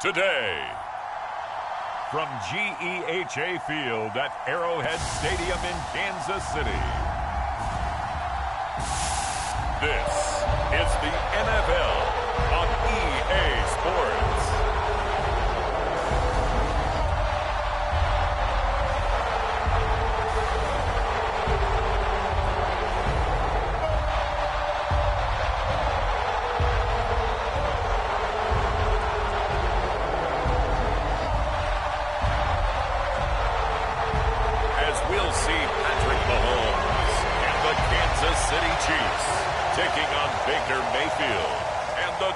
today. From GEHA Field at Arrowhead Stadium in Kansas City. This is the NFL on EA Sports.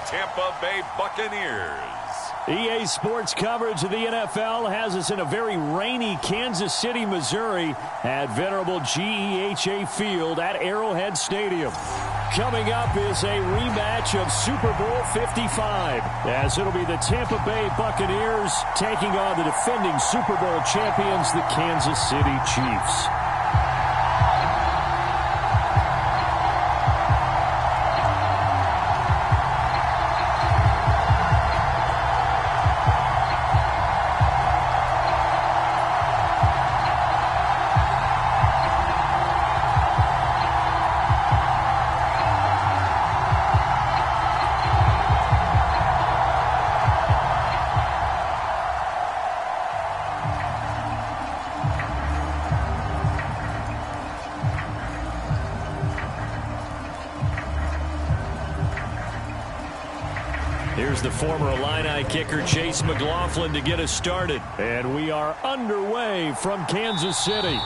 Tampa Bay Buccaneers. EA Sports coverage of the NFL has us in a very rainy Kansas City, Missouri at venerable GEHA Field at Arrowhead Stadium. Coming up is a rematch of Super Bowl 55, as it'll be the Tampa Bay Buccaneers taking on the defending Super Bowl champions, the Kansas City Chiefs. Here's the former Illini kicker Chase McLaughlin to get us started. And we are underway from Kansas City.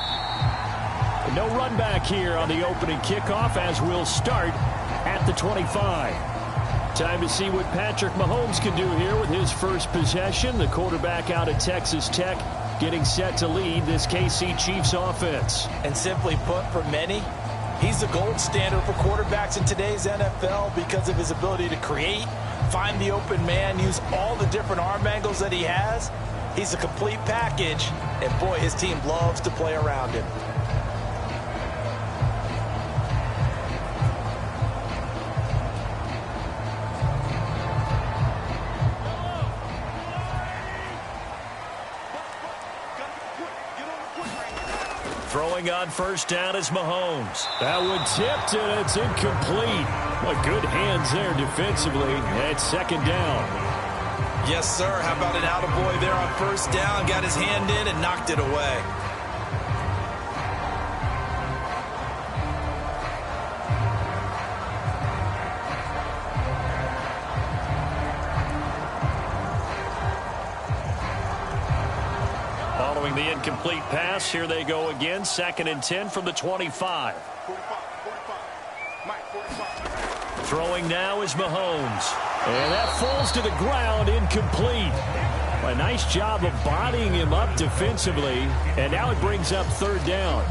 No run back here on the opening kickoff as we'll start at the 25. Time to see what Patrick Mahomes can do here with his first possession. The quarterback out of Texas Tech getting set to lead this KC Chiefs offense. And simply put, for many, he's the gold standard for quarterbacks in today's NFL because of his ability to create, find the open man, use all the different arm angles that he has. He's a complete package, and boy, his team loves to play around him. Throwing on first down is Mahomes. That one tipped, and it's incomplete. What good hands there defensively. It's second down. Yes, sir. How about an attaboy there on first down? Got his hand in and knocked it away. Following the incomplete pass, here they go again. 2nd and 10 from the 25. Throwing now is Mahomes. And that falls to the ground, incomplete. A nice job of bodying him up defensively. And now it brings up 3rd down.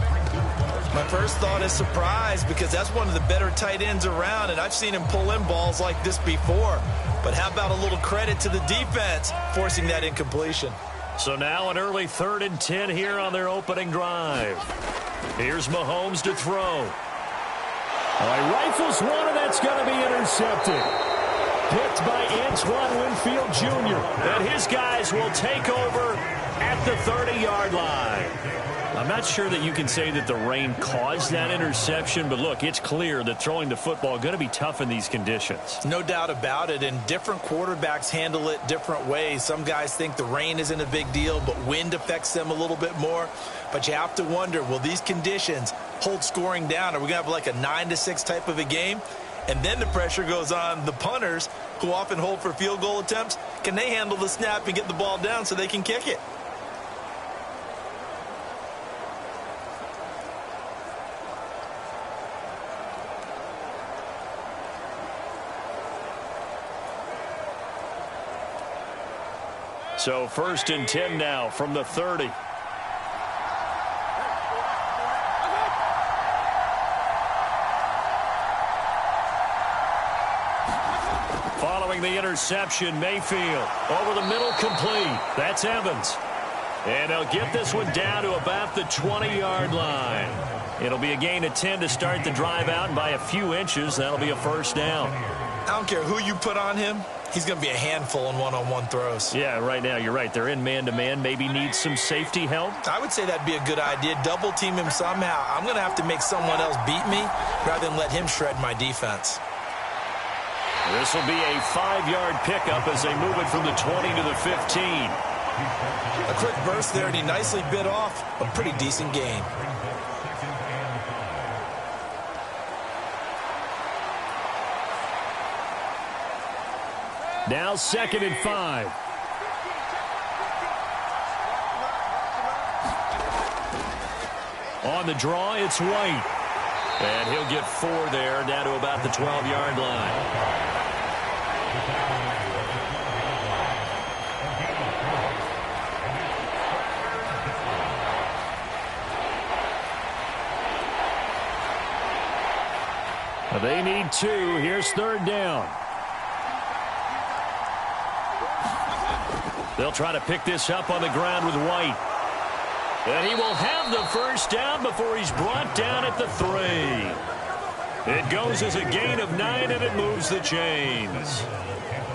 My first thought is surprise because that's one of the better tight ends around, and I've seen him pull in balls like this before. But how about a little credit to the defense forcing that incompletion? So now an early 3rd and 10 here on their opening drive. Here's Mahomes to throw. He rifles one, and that's going to be intercepted. Picked by Antoine Winfield Jr. And his guys will take over at the 30-yard line. I'm not sure that you can say that the rain caused that interception, but look, it's clear that throwing the football is going to be tough in these conditions. No doubt about it, and different quarterbacks handle it different ways. Some guys think the rain isn't a big deal, but wind affects them a little bit more. But you have to wonder, will these conditions hold scoring down? Are we going to have like a 9-6 type of a game? And then the pressure goes on the punters, who often hold for field goal attempts. Can they handle the snap and get the ball down so they can kick it? So 1st and 10 now from the 30. Following the interception, Mayfield over the middle, complete. That's Evans. And they'll get this one down to about the 20-yard line. It'll be a gain of 10 to start the drive out, and by a few inches, that'll be a first down. I don't care who you put on him. He's going to be a handful in one-on-one throws. Yeah, right now, you're right. They're in man-to-man. Maybe needs some safety help. I would say that'd be a good idea. Double-team him somehow. I'm going to have to make someone else beat me rather than let him shred my defense. This will be a 5-yard pickup as they move it from the 20 to the 15. A quick burst there, and he nicely bit off a pretty decent gain. Now 2nd and 5. On the draw, it's White. And he'll get 4 there, down to about the 12-yard line. They need 2. Here's 3rd down. They'll try to pick this up on the ground with White. And he will have the first down before he's brought down at the 3. It goes as a gain of 9, and it moves the chains.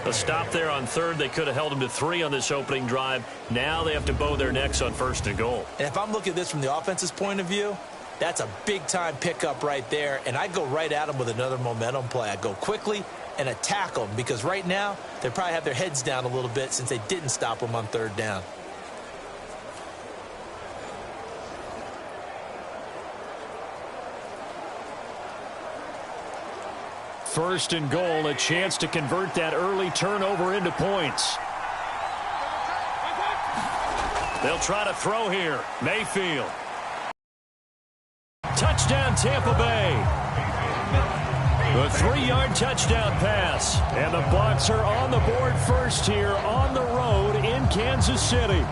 A stop there on 3rd. They could have held him to 3 on this opening drive. Now they have to bow their necks on 1st and goal. And if I'm looking at this from the offense's point of view, that's a big-time pickup right there, and I'd go right at him with another momentum play. I'd go quickly and attack them, because right now they probably have their heads down a little bit since they didn't stop them on 3rd down. First and goal, a chance to convert that early turnover into points. They'll try to throw here. Mayfield. Touchdown, Tampa Bay. A 3-yard touchdown pass. And the Bucs are on the board first here on the road in Kansas City.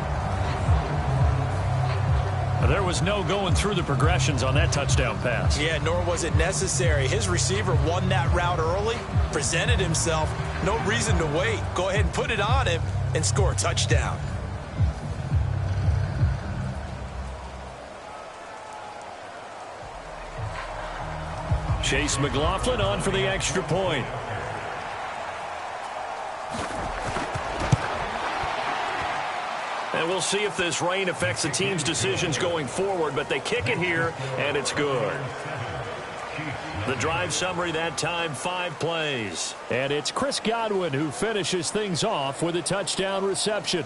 There was no going through the progressions on that touchdown pass. Yeah, nor was it necessary. His receiver won that route early, presented himself. No reason to wait. Go ahead and put it on him and score a touchdown. Chase McLaughlin on for the extra point. And we'll see if this rain affects the team's decisions going forward, but they kick it here, and it's good. The drive summary that time, 5 plays. And it's Chris Godwin who finishes things off with a touchdown reception.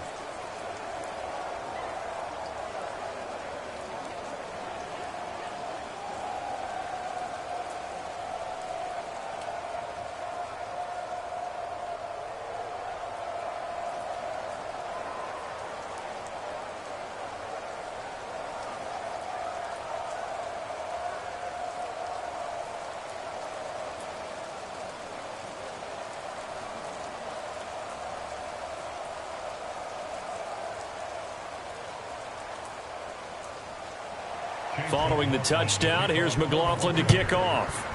Following the touchdown, here's McLaughlin to kick off.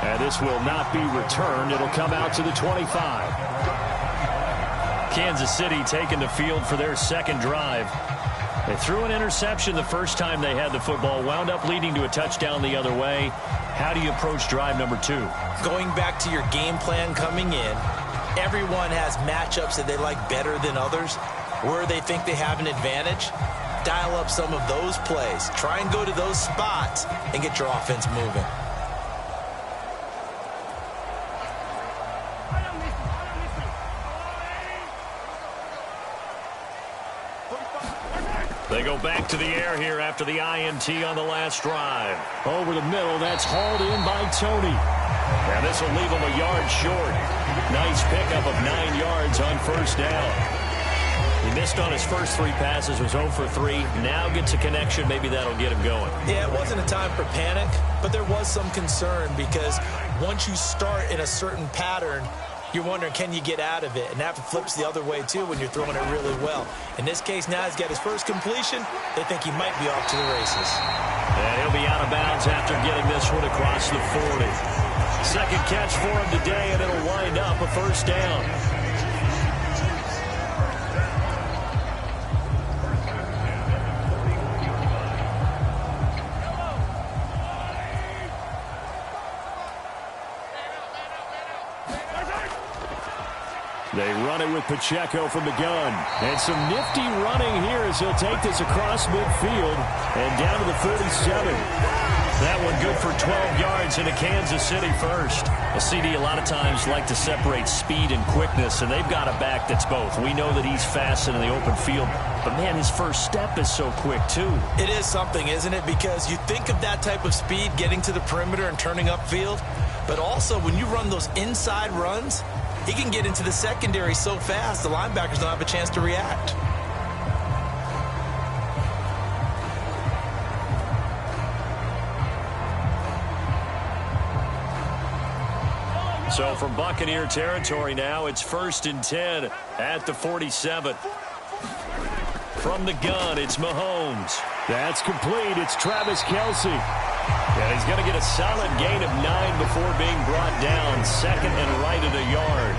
And this will not be returned. It'll come out to the 25. Kansas City taking the field for their second drive. They threw an interception the first time they had the football, wound up leading to a touchdown the other way. How do you approach drive number 2? Going back to your game plan coming in, everyone has matchups that they like better than others. Where they think they have an advantage, dial up some of those plays. Try and go to those spots and get your offense moving. They go back to the air here after the INT on the last drive. Over the middle, that's hauled in by Tony. And this will leave him a yard short. Nice pickup of 9 yards on first down. He missed on his first 3 passes, was 0 for 3. Now gets a connection. Maybe that'll get him going. Yeah, it wasn't a time for panic, but there was some concern because once you start in a certain pattern, you're wondering, can you get out of it? And that flips the other way, too, when you're throwing it really well. In this case, now he's got his first completion. They think he might be off to the races. And he'll be out of bounds after getting this one across the 40. Second catch for him today, and it'll wind up a first down. They run it with Pacheco from the gun. And some nifty running here as he'll take this across midfield and down to the 37. That one good for 12 yards into Kansas City first. A CD a lot of times like to separate speed and quickness, and they've got a back that's both. We know that he's fast in the open field, but, man, his first step is so quick, too. It is something, isn't it? Because you think of that type of speed getting to the perimeter and turning upfield, but also when you run those inside runs, he can get into the secondary so fast the linebackers don't have a chance to react. So from Buccaneer territory now, it's 1st and 10 at the 47. From the gun, it's Mahomes. That's complete. It's Travis Kelce. And he's going to get a solid gain of 9 before being brought down. Second and right at a yard.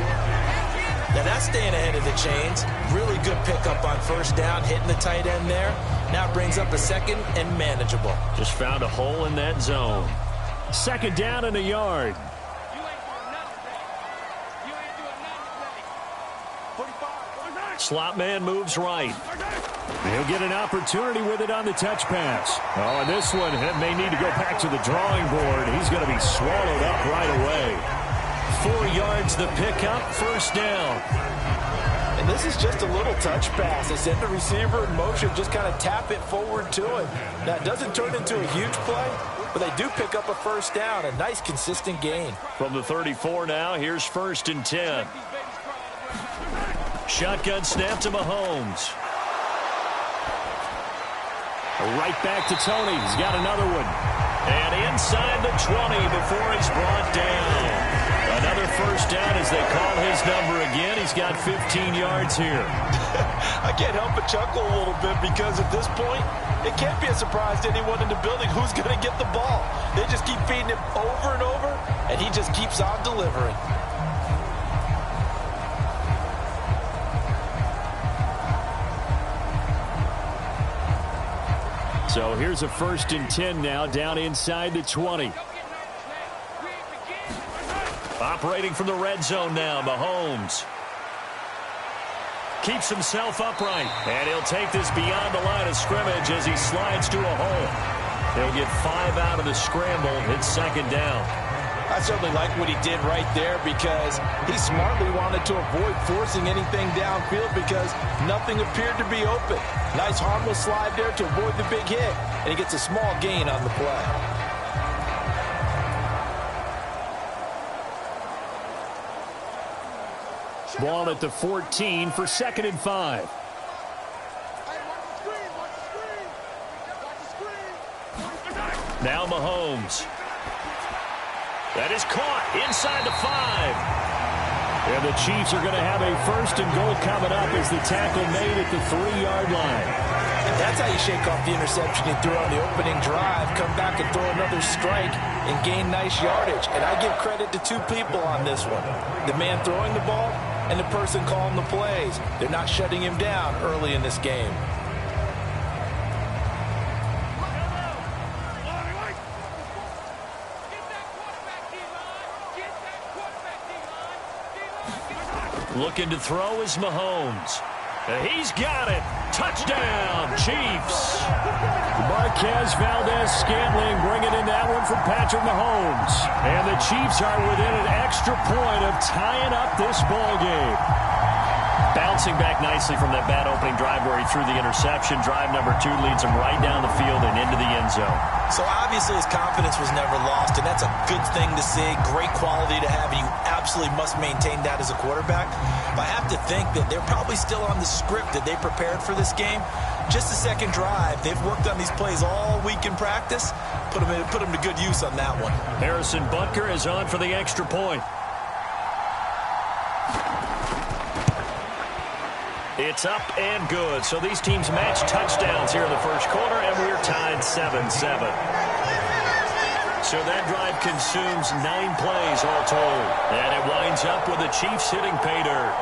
Now that's staying ahead of the chains. Really good pickup on first down, hitting the tight end there. Now brings up a second and manageable. Just found a hole in that zone. Second down and a yard. Slot man moves right. He'll get an opportunity with it on the touch pass. Oh, and this one may need to go back to the drawing board. He's going to be swallowed up right away. 4 yards the pickup, first down. And this is just a little touch pass. They send the receiver in motion, just kind of tap it forward to him. Now, it doesn't turn into a huge play, but they do pick up a first down, a nice, consistent gain. From the 34 now, here's 1st and 10. Shotgun snap to Mahomes. Right back to Tony. He's got another one. And inside the 20 before he's brought down. Another first down as they call his number again. He's got 15 yards here. I can't help but chuckle a little bit because at this point, it can't be a surprise to anyone in the building who's going to get the ball. They just keep feeding him over and over, and he just keeps on delivering. So here's a 1st and 10 now, down inside the 20. Operating from the red zone now, Mahomes. Keeps himself upright, and he'll take this beyond the line of scrimmage as he slides to a hole. He'll get 5 out of the scramble. It's second down. I certainly like what he did right there because he smartly wanted to avoid forcing anything downfield because nothing appeared to be open. Nice harmless slide there to avoid the big hit, and he gets a small gain on the play. Ball at the 14 for 2nd and 5. Now Mahomes. That is caught inside the 5. And the Chiefs are going to have a 1st and goal coming up as the tackle made at the 3-yard line. And that's how you shake off the interception you threw on the opening drive. Come back and throw another strike and gain nice yardage. And I give credit to 2 people on this one. The man throwing the ball and the person calling the plays. They're not shutting him down early in this game. Looking to throw is Mahomes. He's got it. Touchdown, Chiefs. Marquez Valdez-Scantling bringing in that one from Patrick Mahomes. And the Chiefs are within an extra point of tying up this ball game. Bouncing back nicely from that bad opening drive where he threw the interception. Drive number 2 leads him right down the field and into the end zone. So obviously his confidence was never lost, and that's a good thing to see. Great quality to have, and you absolutely must maintain that as a quarterback. But I have to think that they're probably still on the script that they prepared for this game. Just the second drive. They've worked on these plays all week in practice. Put them to good use on that one. Harrison Butker is on for the extra point. It's up and good. So these teams match touchdowns here in the first quarter, and we're tied 7-7. So that drive consumes 9 plays all told. And it winds up with the Chiefs hitting pay dirt.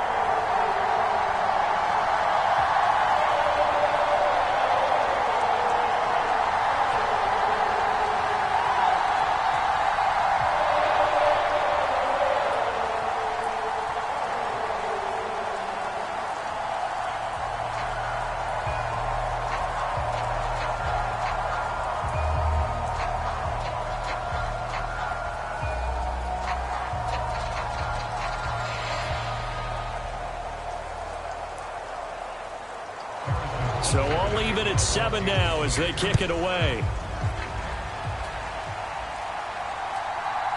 So all even at 7 now as they kick it away.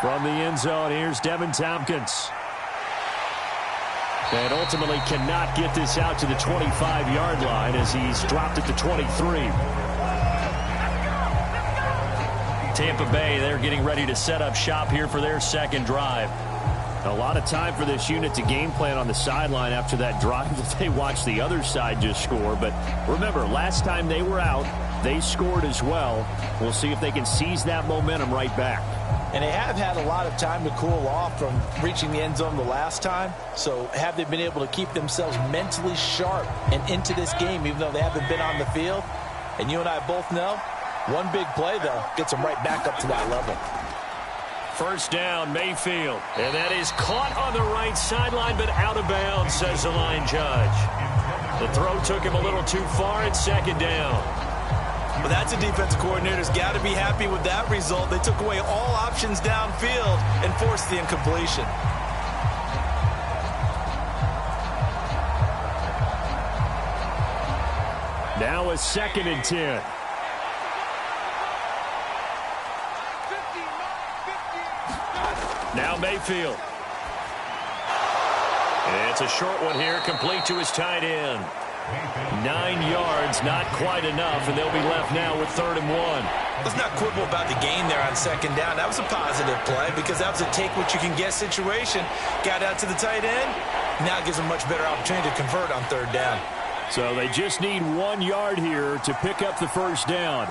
From the end zone, here's Devin Tompkins. And ultimately cannot get this out to the 25-yard line as he's dropped at the 23. Tampa Bay, they're getting ready to set up shop here for their second drive. A lot of time for this unit to game plan on the sideline after that drive that they watched the other side just score. But remember, last time they were out, they scored as well. We'll see if they can seize that momentum right back. And they have had a lot of time to cool off from reaching the end zone the last time. So have they been able to keep themselves mentally sharp and into this game even though they haven't been on the field? And you and I both know one big play, though, gets them right back up to that level. First down, Mayfield. And that is caught on the right sideline, but out of bounds, says the line judge. The throw took him a little too far at second down. Well, that's a defensive coordinator's got to be happy with that result. They took away all options downfield and forced the incompletion. Now a 2nd and 10. Now Mayfield. It's a short one here, complete to his tight end. 9 yards, not quite enough, and they'll be left now with 3rd and 1. Let's not quibble about the gain there on second down. That was a positive play because that was a take-what-you-can-get situation. Got out to the tight end. Now it gives them a much better opportunity to convert on 3rd down. So they just need 1 yard here to pick up the first down.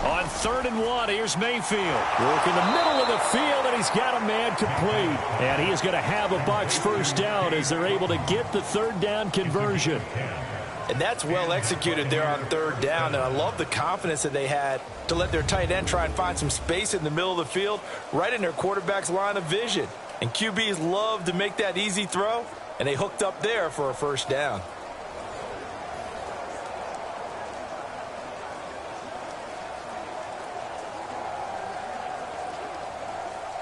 On 3rd and 1, here's Mayfield. Working the middle of the field, and he's got a man complete. And he is going to have a Bucs first down as they're able to get the 3rd down conversion. And that's well executed there on 3rd down. And I love the confidence that they had to let their tight end try and find some space in the middle of the field, right in their quarterback's line of vision. And QBs love to make that easy throw, and they hooked up there for a first down.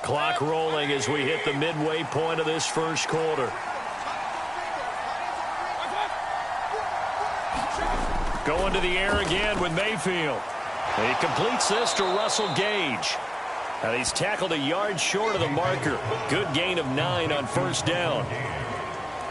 Clock rolling as we hit the midway point of this first quarter. Going to the air again with Mayfield. He completes this to Russell Gage. And he's tackled a yard short of the marker. Good gain of 9 on first down.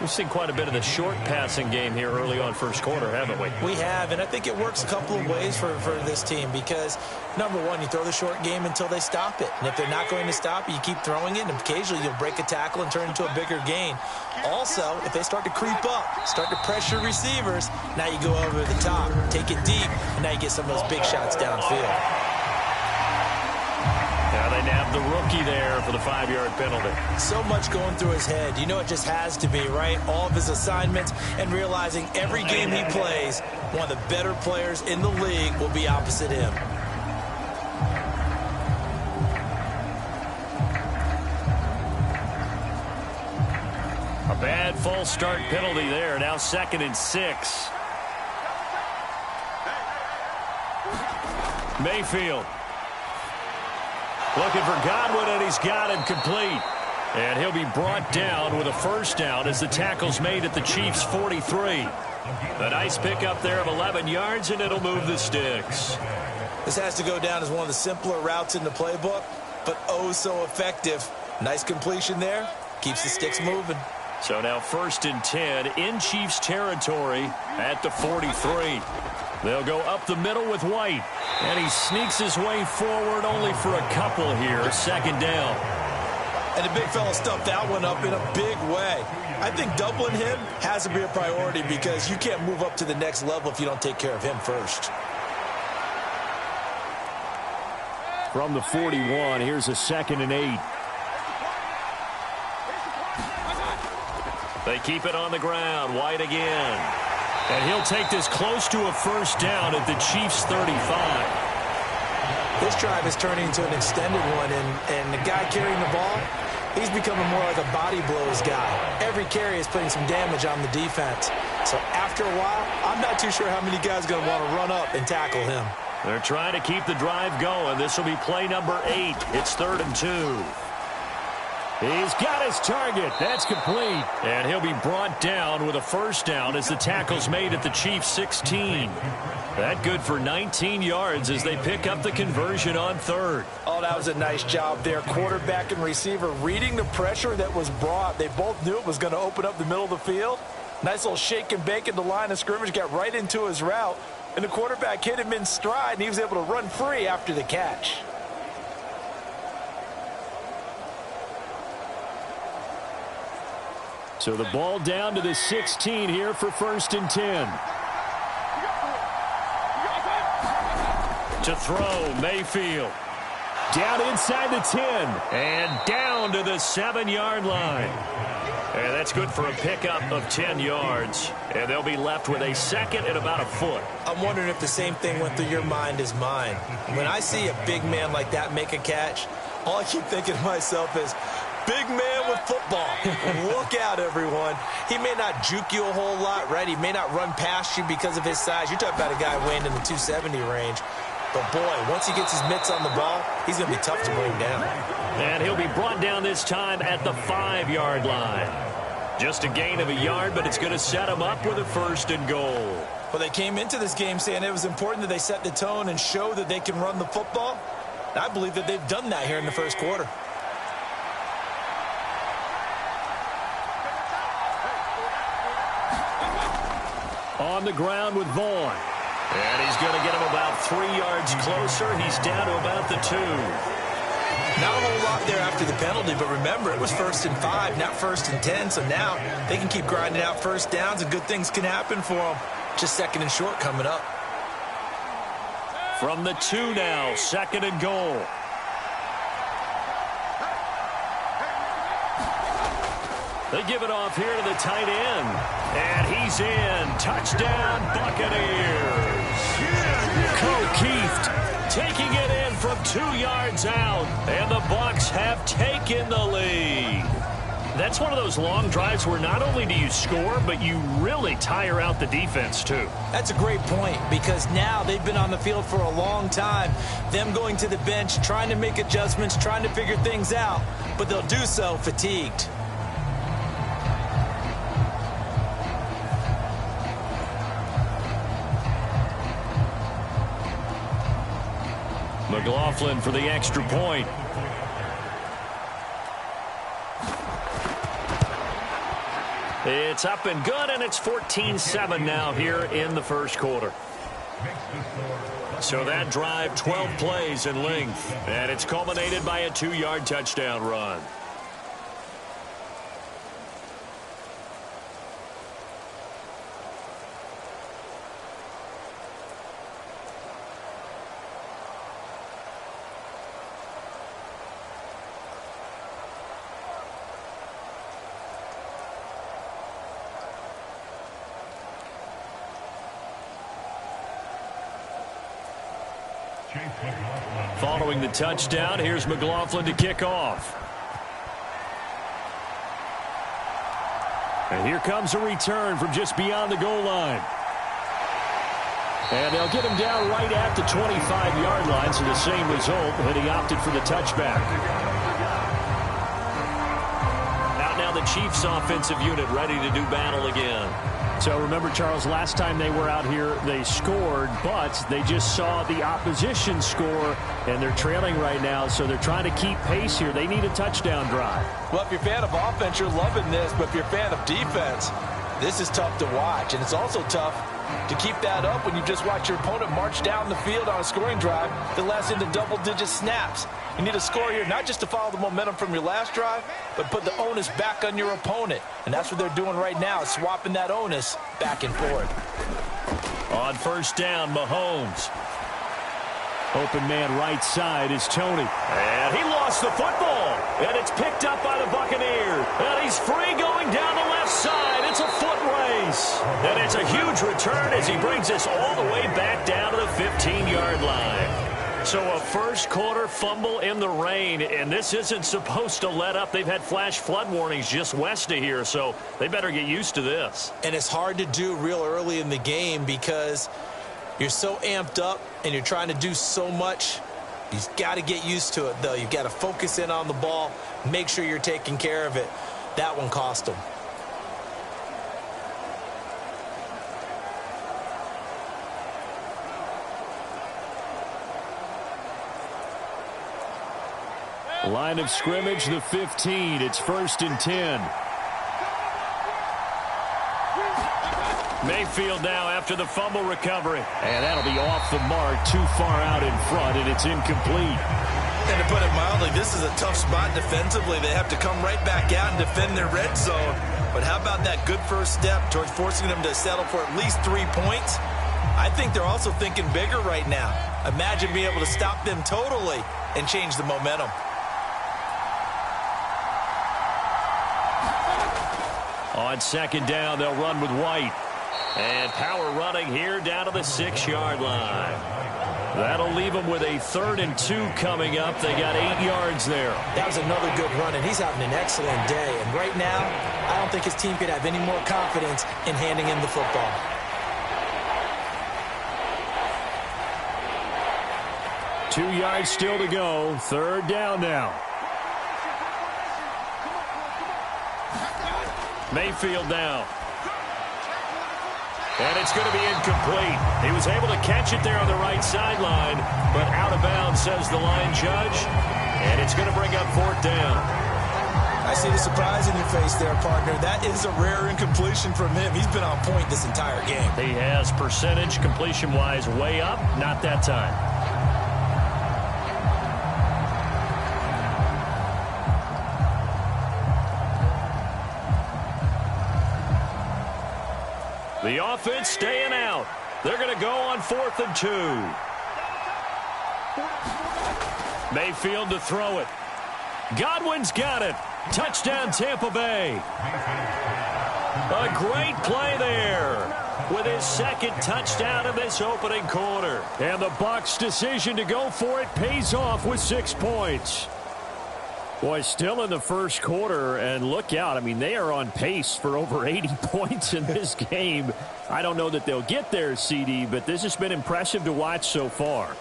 We've seen quite a bit of the short passing game here early on first quarter, haven't we? We have, and I think it works a couple of ways for this team because, number one, you throw the short game until they stop it. And if they're not going to stop it, you keep throwing it, and occasionally you'll break a tackle and turn it into a bigger gain. Also, if they start to creep up, start to pressure receivers, now you go over the top, take it deep, and now you get some of those big shots downfield. Now they nab the rookie there for the 5-yard penalty. So much going through his head. You know it just has to be, right? All of his assignments and realizing every game he plays, one of the better players in the league will be opposite him. A bad false start penalty there. Now 2nd and 6. Mayfield. Looking for Godwin, and he's got him complete. And he'll be brought down with a first down as the tackle's made at the Chiefs' 43. A nice pickup there of 11 yards, and it'll move the sticks. This has to go down as one of the simpler routes in the playbook, but oh so effective. Nice completion there. Keeps the sticks moving. So now 1st and 10 in Chiefs territory at the 43. They'll go up the middle with White. And he sneaks his way forward only for a couple here. 2nd down. And the big fella stuffed that one up in a big way. I think doubling him has to be a priority because you can't move up to the next level if you don't take care of him first. From the 41, here's a 2nd and 8. They keep it on the ground. White again. And he'll take this close to a first down at the Chiefs' 35. This drive is turning into an extended one, and the guy carrying the ball, he's becoming more like a body blows guy. Every carry is putting some damage on the defense. So after a while, I'm not too sure how many guys are going to want to run up and tackle him. They're trying to keep the drive going. This will be play number 8. It's 3rd and 2. He's got his target. That's complete. And he'll be brought down with a first down as the tackle's made at the Chiefs' 16. That good for 19 yards as they pick up the conversion on third. Oh, that was a nice job there. Quarterback and receiver reading the pressure that was brought. They both knew it was going to open up the middle of the field. Nice little shake and bake at the line of scrimmage. Got right into his route. And the quarterback hit him in stride, and he was able to run free after the catch. So the ball down to the 16 here for 1st and 10. To throw, Mayfield. Down inside the 10. And down to the 7-yard line. And that's good for a pickup of 10 yards. And they'll be left with a second and about a foot. I'm wondering if the same thing went through your mind as mine. When I see a big man like that make a catch, all I keep thinking to myself is, big man with football. Look out, everyone. He may not juke you a whole lot, right? He may not run past you because of his size. You're talking about a guy weighing in the 270 range. But, boy, once he gets his mitts on the ball, he's going to be tough to bring down. And he'll be brought down this time at the 5-yard line. Just a gain of a yard, but it's going to set him up with a 1st and goal. Well, they came into this game saying it was important that they set the tone and show that they can run the football. And I believe that they've done that here in the first quarter. On the ground with Vaughn. And he's going to get him about 3 yards closer. He's down to about the 2. Not a whole lot there after the penalty, but remember, it was 1st and 5, not 1st and 10. So now they can keep grinding out first downs, and good things can happen for them. Just 2nd and short coming up. From the 2 now, 2nd and goal. They give it off here to the tight end. And he's in. Touchdown, Buccaneers. Keeft taking it in from 2 yards out. And the Bucs have taken the lead. That's one of those long drives where not only do you score, but you really tire out the defense, too. That's a great point, because now they've been on the field for a long time. Them going to the bench, trying to make adjustments, trying to figure things out, but they'll do so fatigued. McLaughlin for the extra point. It's up and good, and it's 14-7 now here in the first quarter. So that drive, 12 plays in length, and it's culminated by a 2-yard touchdown run. Following the touchdown, here's McLaughlin to kick off. And here comes a return from just beyond the goal line. And they'll get him down right at the 25-yard line, so the same result, but he opted for the touchback. Out now the Chiefs offensive unit ready to do battle again. So remember, Charles, last time they were out here, they scored, but they just saw the opposition score, and they're trailing right now, so they're trying to keep pace here. They need a touchdown drive. Well, if you're a fan of offense, you're loving this, but if you're a fan of defense, this is tough to watch, and it's also tough to keep that up when you just watch your opponent march down the field on a scoring drive that lasts into double-digit snaps. You need a score here, not just to follow the momentum from your last drive, but put the onus back on your opponent. And that's what they're doing right now, swapping that onus back and forth. On first down, Mahomes. Open man right side is Tony. And he lost the football. And it's picked up by the Buccaneers. And he's free going down the left side. It's a foot race. And it's a huge return as he brings us all the way back down to the 15-yard line. So a first quarter fumble in the rain, and this isn't supposed to let up. They've had flash flood warnings just west of here, so they better get used to this. And it's hard to do real early in the game because you're so amped up and you're trying to do so much He's got to get used to it, though. You've got to focus in on the ball, make sure you're taking care of it. That one cost him. Line of scrimmage, the 15. It's 1st and 10. Mayfield now after the fumble recovery. And that'll be off the mark, too far out in front, and it's incomplete. And to put it mildly, this is a tough spot defensively. They have to come right back out and defend their red zone. But how about that good first step towards forcing them to settle for at least 3 points? I think they're also thinking bigger right now. Imagine being able to stop them totally and change the momentum. On 2nd down, they'll run with White. And power running here down to the 6-yard line. That'll leave them with a 3rd and 2 coming up. They got 8 yards there. That was another good run, and he's having an excellent day. And right now, I don't think his team could have any more confidence in handing him the football. Two yards still to go. 3rd down now. Mayfield now. And it's going to be incomplete. He was able to catch it there on the right sideline, but out of bounds, says the line judge. And it's going to bring up 4th down. I see the surprise in your face there, partner. That is a rare incompletion from him. He's been on point this entire game. He has percentage completion-wise way up. Not that time. The offense staying out. They're going to go on 4th and 2. Mayfield to throw it. Godwin's got it. Touchdown, Tampa Bay. A great play there with his 2nd touchdown of this opening quarter. And the Bucs' decision to go for it pays off with 6 points. Boy, still in the first quarter, and look out. I mean, they are on pace for over 80 points in this game. I don't know that they'll get there, CD, but this has been impressive to watch so far.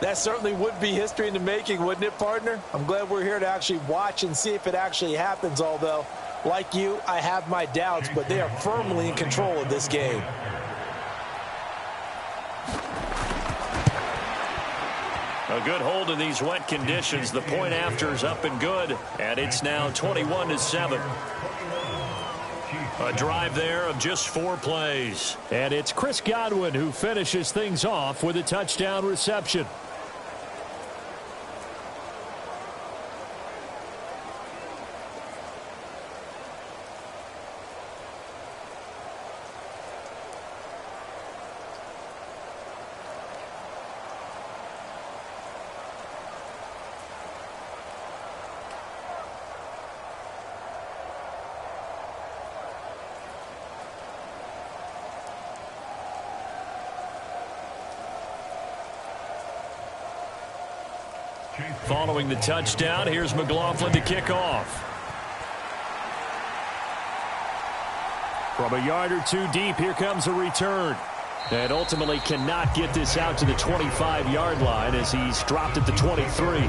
That certainly would be history in the making, wouldn't it, partner? I'm glad we're here to actually watch and see if it actually happens, although, like you, I have my doubts, but they are firmly in control of this game. A good hold in these wet conditions. The point after is up and good, and it's now 21-7. A drive there of just 4 plays. And it's Chris Godwin who finishes things off with a touchdown reception. Following the touchdown, here's McLaughlin to kick off. From a yard or 2 deep, here comes a return. And ultimately cannot get this out to the 25-yard line as he's dropped at the 23.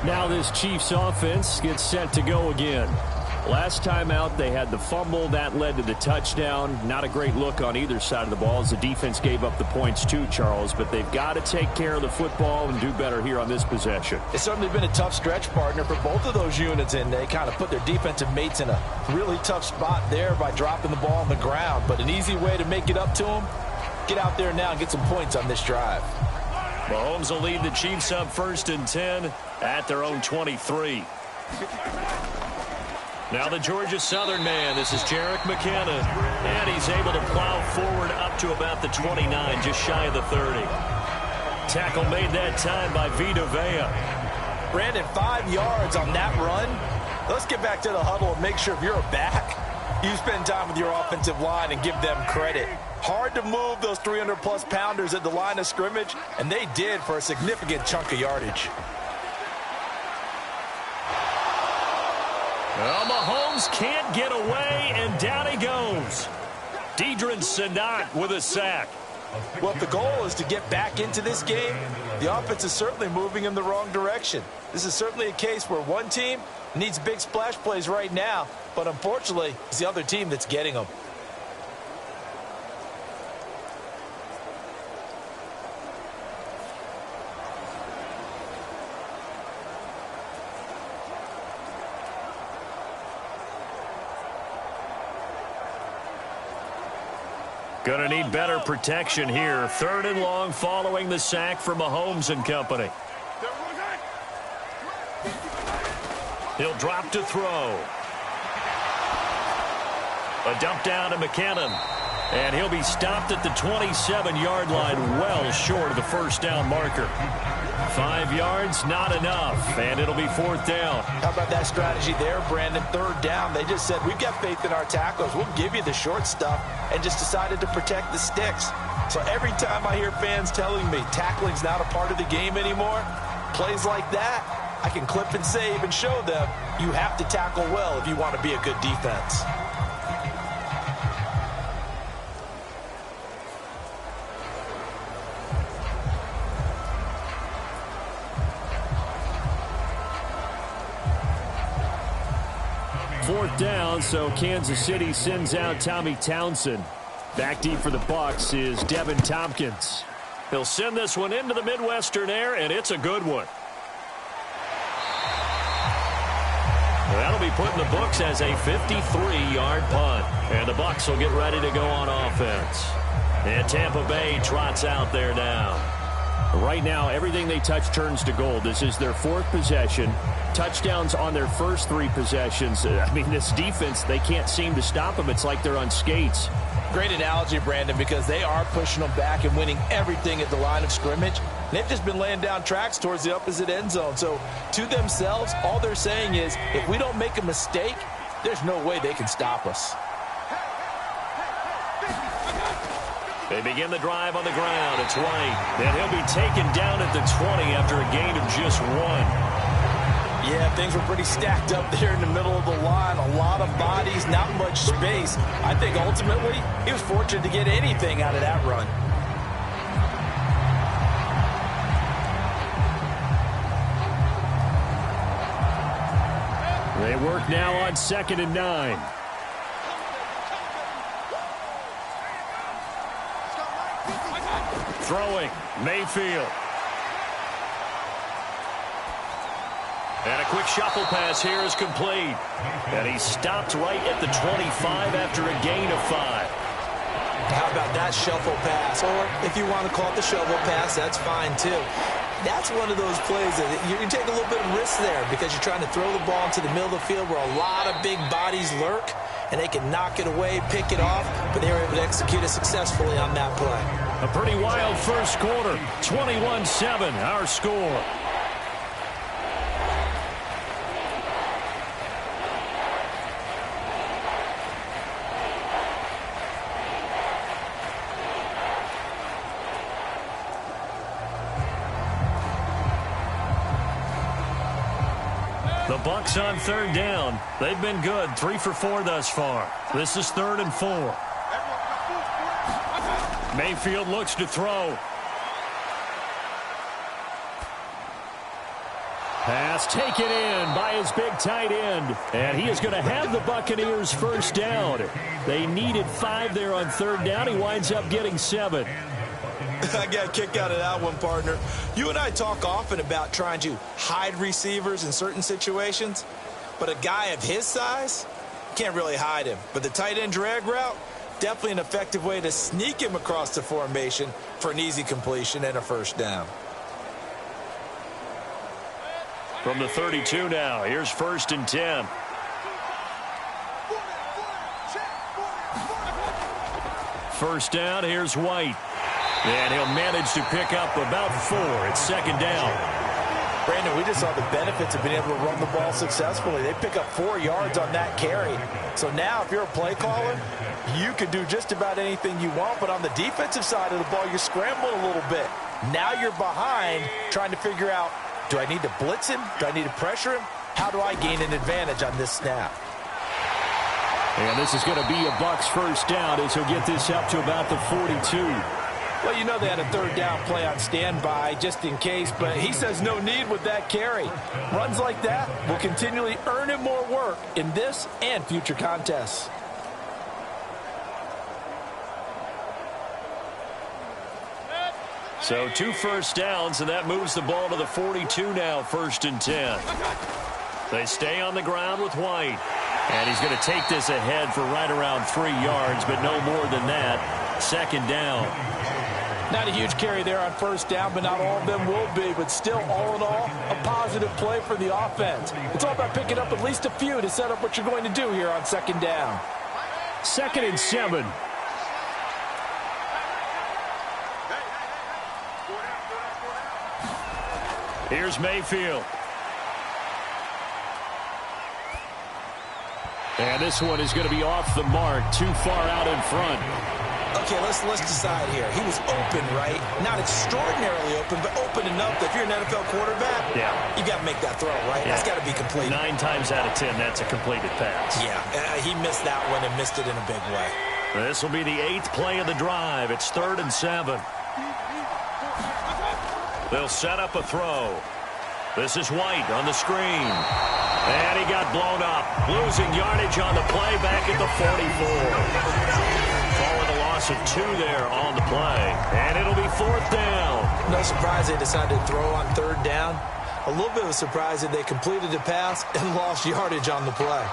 Now this Chiefs offense gets set to go again. Last time out, they had the fumble. That led to the touchdown. Not a great look on either side of the ball as the defense gave up the points too, Charles. But they've got to take care of the football and do better here on this possession. It's certainly been a tough stretch, partner, for both of those units, and they kind of put their defensive mates in a really tough spot there by dropping the ball on the ground. But an easy way to make it up to them, get out there now and get some points on this drive. Mahomes will lead the Chiefs up 1st and 10 at their own 23. Now the Georgia Southern man. This is Jerick McKinnon. And he's able to plow forward up to about the 29, just shy of the 30. Tackle made that time by Vita Vea. Brandon, 5 yards on that run. Let's get back to the huddle and make sure if you're a back, you spend time with your offensive line and give them credit. Hard to move those 300-plus pounders at the line of scrimmage, and they did for a significant chunk of yardage. Well, Mahomes can't get away, and down he goes. Deidrin Senat with a sack. Well, if the goal is to get back into this game, the offense is certainly moving in the wrong direction. This is certainly a case where one team needs big splash plays right now, but unfortunately, it's the other team that's getting them. Going to need better protection here. 3rd and long following the sack from Mahomes and company. He'll drop to throw. A dump down to McKinnon. And he'll be stopped at the 27-yard line, well short of the first down marker. 5 yards, not enough, and it'll be 4th down. How about that strategy there, Brandon? 3rd down. They just said, we've got faith in our tacklers. We'll give you the short stuff, and just decided to protect the sticks. So every time I hear fans telling me tackling's not a part of the game anymore, plays like that, I can clip and save and show them you have to tackle well if you want to be a good defense. Fourth down, so Kansas City sends out Tommy Townsend. Back deep for the Bucs is Devin Tompkins. He'll send this one into the Midwestern air, and it's a good one. That'll be put in the books as a 53-yard punt. And the Bucs will get ready to go on offense. And Tampa Bay trots out there now. Right now, everything they touch turns to gold. This is their 4th possession. Touchdowns on their first 3 possessions. I mean, this defense, they can't seem to stop them. It's like they're on skates. Great analogy, Brandon, because they are pushing them back and winning everything at the line of scrimmage. They've just been laying down tracks towards the opposite end zone. So to themselves, all they're saying is, if we don't make a mistake, there's no way they can stop us. They begin the drive on the ground. It's White. And he'll be taken down at the 20 after a gain of just 1. Yeah, things were pretty stacked up there in the middle of the line. A lot of bodies, not much space. I think ultimately he was fortunate to get anything out of that run. They work now on 2nd and 9. Throwing, Mayfield. And a quick shuffle pass here is complete. And he's stopped right at the 25 after a gain of 5. How about that shuffle pass? Or if you want to call it the shovel pass, that's fine too. That's one of those plays that you take a little bit of risk there because you're trying to throw the ball into the middle of the field where a lot of big bodies lurk, and they can knock it away, pick it off, but they were able to execute it successfully on that play. A pretty wild first quarter. 21-7, our score. The Bucs on 3rd down. They've been good. 3 for 4 thus far. This is 3rd and 4. Mayfield looks to throw. Pass taken in by his big tight end. And he is going to have the Buccaneers first down. They needed 5 there on 3rd down. He winds up getting 7. I got a kick out of that one, partner. You and I talk often about trying to hide receivers in certain situations, but a guy of his size can't really hide him. But the tight end drag route, definitely an effective way to sneak him across the formation for an easy completion and a first down. From the 32 now, here's 1st and 10. First down, here's White. And he'll manage to pick up about 4. It's 2nd down. Brandon, we just saw the benefits of being able to run the ball successfully. They pick up 4 yards on that carry. So now if you're a play caller, you can do just about anything you want. But on the defensive side of the ball, you're scrambling a little bit. Now you're behind trying to figure out, do I need to blitz him? Do I need to pressure him? How do I gain an advantage on this snap? And this is going to be a Bucs first down as he'll get this up to about the 42. Well, you know they had a third down play on standby just in case, but he says no need with that carry. Runs like that will continually earn him more work in this and future contests. So 2 first downs, and that moves the ball to the 42 now, 1st and 10. They stay on the ground with White. And he's going to take this ahead for right around 3 yards, but no more than that. 2nd down. Not a huge carry there on 1st down, but not all of them will be. But still, all in all, a positive play for the offense. It's all about picking up at least a few to set up what you're going to do here on 2nd down. 2nd and 7. Here's Mayfield. And this one is going to be off the mark, too far out in front. Okay, let's decide here. He was open, right? Not extraordinarily open, but open enough that if you're an NFL quarterback, you got to make that throw, right? Yeah. That's got to be complete. 9 times out of 10, that's a completed pass. Yeah, he missed that one and missed it in a big way. This will be the 8th play of the drive. It's 3rd and 7. They'll set up a throw. This is White on the screen. And he got blown up. Losing yardage on the play back at the 44. Following a loss of 2 there on the play. And it'll be 4th down. No surprise they decided to throw on 3rd down. A little bit of a surprise that they completed the pass and lost yardage on the play.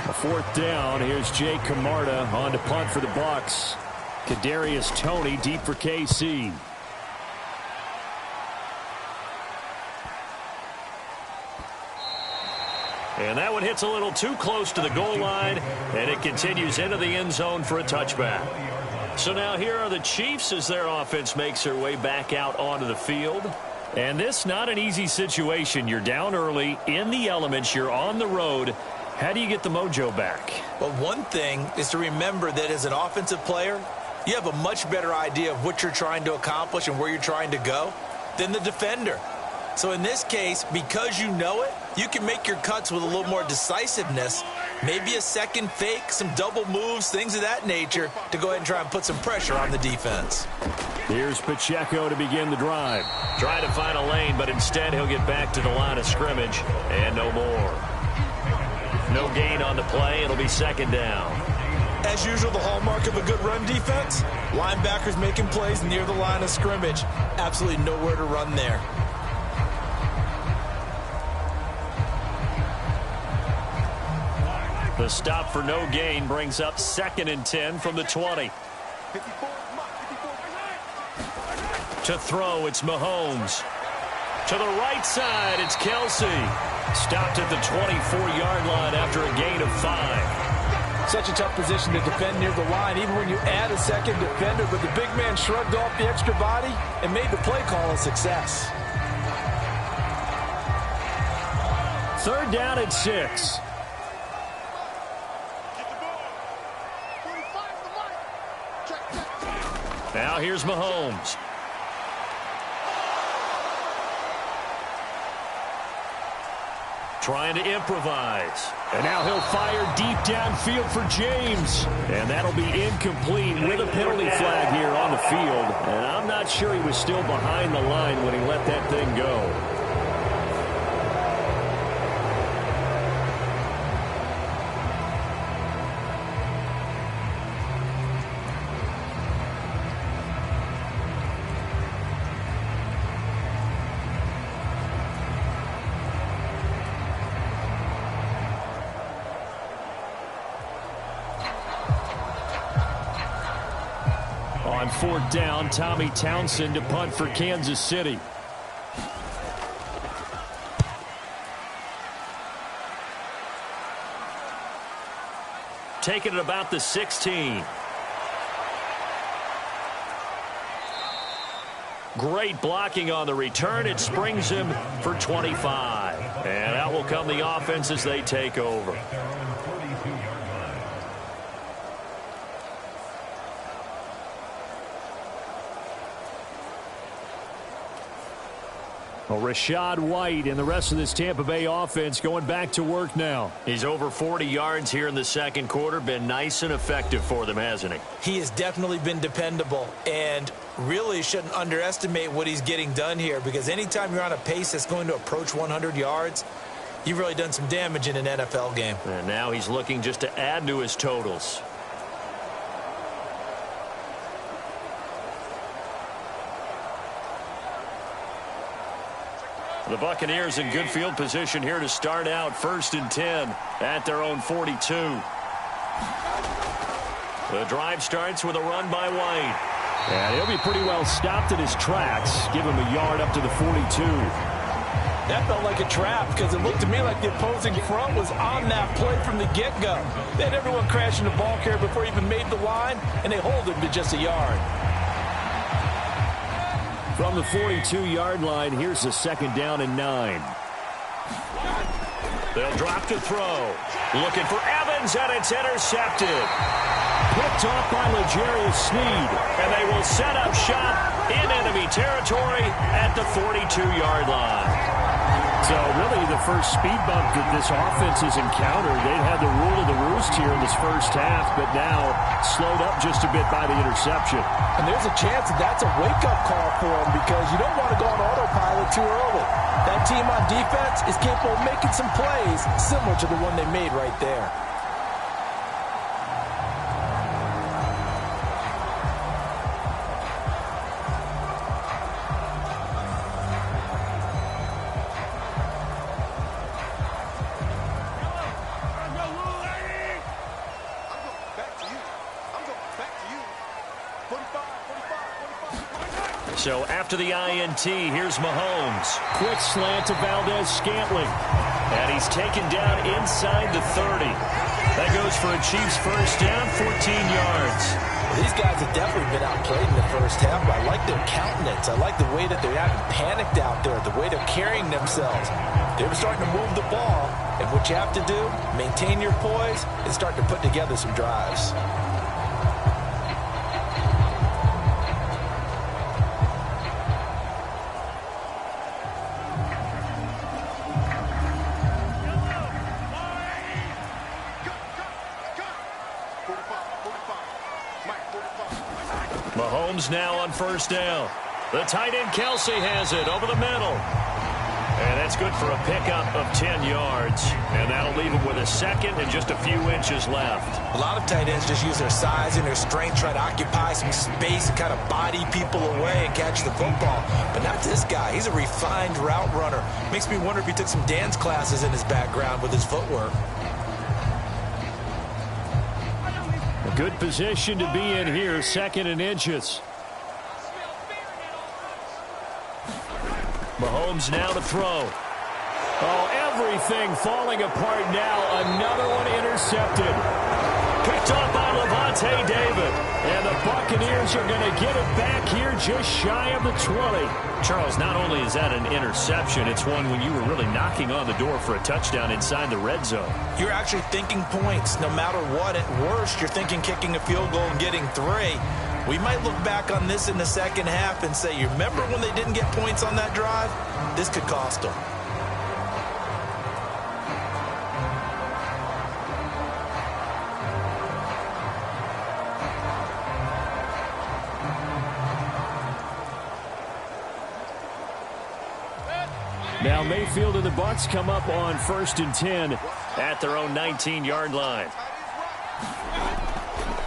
A 4th down. Here's Jay Camarda on to punt for the Bucs. Kadarius Toney deep for KC. And that one hits a little too close to the goal line, and it continues into the end zone for a touchback. So now here are the Chiefs as their offense makes their way back out onto the field. And this not an easy situation. You're down early, in the elements, you're on the road. How do you get the mojo back? Well, one thing is to remember that as an offensive player, you have a much better idea of what you're trying to accomplish and where you're trying to go than the defender. So in this case, because you know it, you can make your cuts with a little more decisiveness, maybe a second fake, some double moves, things of that nature, to go ahead and try and put some pressure on the defense. Here's Pacheco to begin the drive. Trying to find a lane, but instead he'll get back to the line of scrimmage, and no more. No gain on the play. It'll be 2nd down. As usual, the hallmark of a good run defense, linebackers making plays near the line of scrimmage. Absolutely nowhere to run there. The stop for no gain brings up 2nd and 10 from the 20. To throw, it's Mahomes. To the right side, it's Kelsey. Stopped at the 24-yard line after a gain of 5. Such a tough position to defend near the line, even when you add a second defender, but the big man shrugged off the extra body and made the play call a success. 3rd down and 6. Now here's Mahomes. Trying to improvise. And now he'll fire deep downfield for James. And that'll be incomplete with a penalty flag here on the field. And I'm not sure he was still behind the line when he let that thing go. On 4th down, Tommy Townsend to punt for Kansas City. Taking it about the 16. Great blocking on the return. It springs him for 25. And out will come the offense as they take over. Well, Rashad White and the rest of this Tampa Bay offense going back to work now. He's over 40 yards here in the second quarter. Been nice and effective for them, hasn't he? He has definitely been dependable, and really shouldn't underestimate what he's getting done here, because anytime you're on a pace that's going to approach 100 yards, you've really done some damage in an NFL game. And now he's looking just to add to his totals. The Buccaneers in good field position here to start out 1st and 10 at their own 42. The drive starts with a run by White. And he'll be pretty well stopped in his tracks. Give him a yard up to the 42. That felt like a trap, because it looked to me like the opposing front was on that play from the get-go. They had everyone crashing the ball carrier before he even made the line, and they hold him to just a yard. From the 42-yard line, here's the 2nd down and 9. They'll drop to throw. Looking for Evans, and it's intercepted. Picked off by L'Jarius Sneed. And they will set up shop in enemy territory at the 42-yard line. So really the first speed bump that this offense has encountered. They'd had the rule of the roost here in this first half, but now slowed up just a bit by the interception. And there's a chance that that's a wake-up call for them, because you don't want to go on autopilot too early. That team on defense is capable of making some plays similar to the one they made right there. So after the INT, here's Mahomes. Quick slant to Valdez-Scantling. And he's taken down inside the 30. That goes for a Chiefs first down, 14 yards. Well, these guys have definitely been outplayed in the first half, but I like their countenance. I like the way that they're not panicked out there, the way they're carrying themselves. They're starting to move the ball, and what you have to do, maintain your poise and start to put together some drives. Mahomes now on first down. The tight end Kelsey has it over the middle. And that's good for a pickup of 10 yards. And that'll leave him with a second and just a few inches left. A lot of tight ends just use their size and their strength, try to occupy some space and kind of body people away and catch the football. But not this guy. He's a refined route runner. Makes me wonder if he took some dance classes in his background with his footwork. A good position to be in here, 2nd and inches. Mahomes now to throw. Oh, everything falling apart now. Another one intercepted. Picked off by Levante David. And the Buccaneers are going to get it back here just shy of the 20. Charles, not only is that an interception, it's one when you were really knocking on the door for a touchdown inside the red zone. You're actually thinking points. No matter what, at worst, you're thinking kicking a field goal and getting 3. We might look back on this in the second half and say, you remember when they didn't get points on that drive? This could cost them. Now Mayfield and the Bucs come up on 1st and 10 at their own 19-yard line.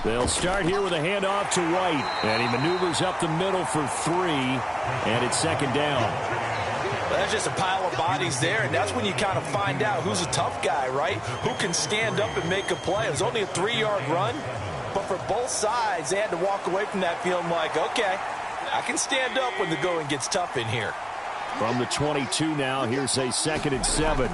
They'll start here with a handoff to White. And he maneuvers up the middle for 3. And it's 2nd down. Well, that's just a pile of bodies there, and that's when you kind of find out who's a tough guy, right? Who can stand up and make a play. It was only a 3-yard run, but for both sides, they had to walk away from that feeling like, okay, I can stand up when the going gets tough in here. From the 22 now, here's a 2nd and 7.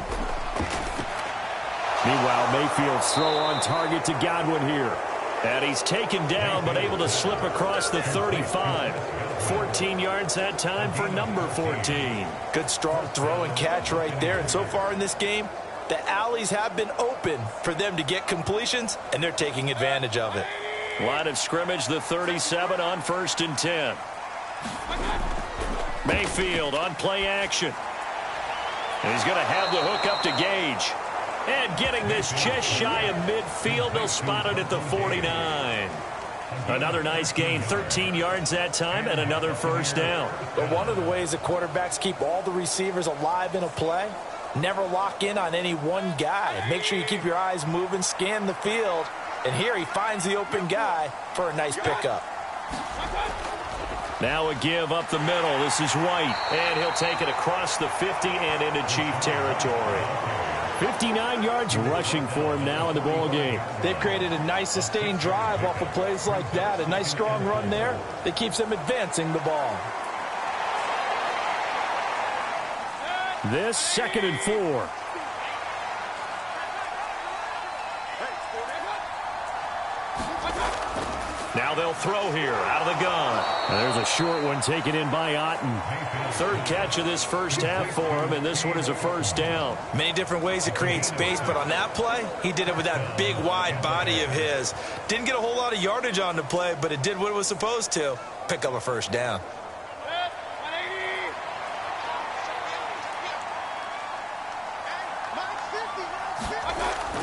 Meanwhile, Mayfield's throw on target to Godwin here. And he's taken down, but able to slip across the 35. 14 yards that time for number 14. Good strong throw and catch right there. And so far in this game, the alleys have been open for them to get completions, and they're taking advantage of it. Line of scrimmage, the 37 on 1st and 10. Mayfield on play action. And he's going to have the hook up to Gage. And getting this just shy of midfield, they'll spot it at the 49. Another nice gain, 13 yards that time, and another first down. But one of the ways that quarterbacks keep all the receivers alive in a play, never lock in on any one guy. Make sure you keep your eyes moving, scan the field. And here he finds the open guy for a nice pickup. Now a give up the middle. This is White, and he'll take it across the 50 and into Chief territory. 59 yards rushing for him now in the ball game. They've created a nice sustained drive off of plays like that. A nice strong run there that keeps them advancing the ball. This 2nd and 4. Now they'll throw here out of the gun. And there's a short one taken in by Otten. Third catch of this first half for him, and this one is a first down. Many different ways to create space, but on that play, he did it with that big, wide body of his. Didn't get a whole lot of yardage on the play, but it did what it was supposed to. Pick up a first down.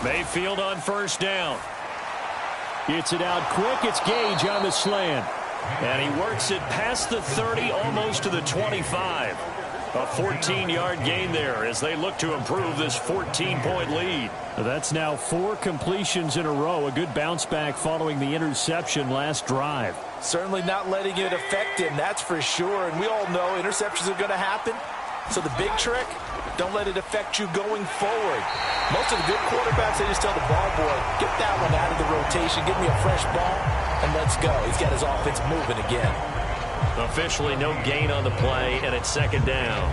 Mayfield on first down. Gets it out quick. It's Gage on the slant. And he works it past the 30, almost to the 25. A 14-yard gain there as they look to improve this 14-point lead. That's now 4 completions in a row. A good bounce back following the interception last drive. Certainly not letting it affect him, that's for sure. And we all know interceptions are going to happen. So the big trick, don't let it affect you going forward. Most of the good quarterbacks, they just tell the ball boy, get that one out of the rotation, give me a fresh ball, and let's go. He's got his offense moving again. Officially no gain on the play, and it's 2nd down.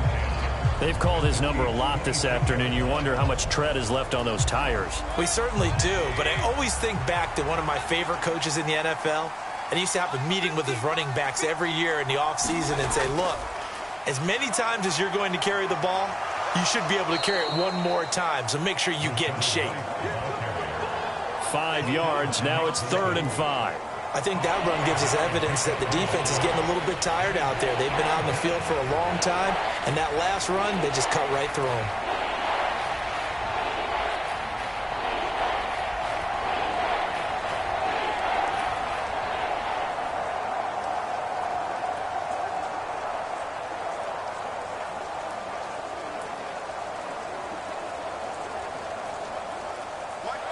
They've called his number a lot this afternoon. You wonder how much tread is left on those tires. We certainly do, but I always think back to one of my favorite coaches in the NFL, and he used to have a meeting with his running backs every year in the offseason and say, look, as many times as you're going to carry the ball, you should be able to carry it one more time, so make sure you get in shape. 5 yards, now it's 3rd and 5. I think that run gives us evidence that the defense is getting a little bit tired out there. They've been out in the field for a long time, and that last run, they just cut right through them.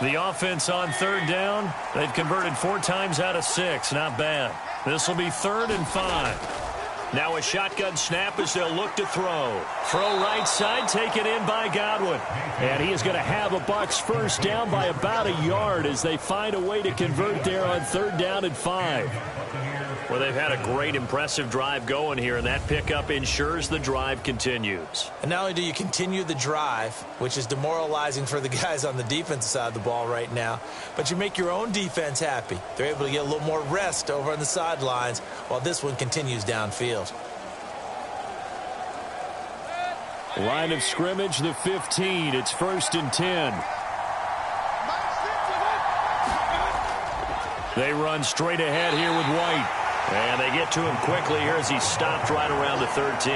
The offense on 3rd down, they've converted 4 times out of 6. Not bad. This will be 3rd and 5. Now a shotgun snap as they'll look to throw. Throw right side, taken in by Godwin. And he is going to have a Bucs first down by about a yard as they find a way to convert there on 3rd down and 5. Well, they've had a great, impressive drive going here, and that pickup ensures the drive continues. And not only do you continue the drive, which is demoralizing for the guys on the defensive side of the ball right now, but you make your own defense happy. They're able to get a little more rest over on the sidelines while this one continues downfield. Line of scrimmage, the 15. It's 1st and 10. They run straight ahead here with White. And they get to him quickly here as he stopped right around the 13.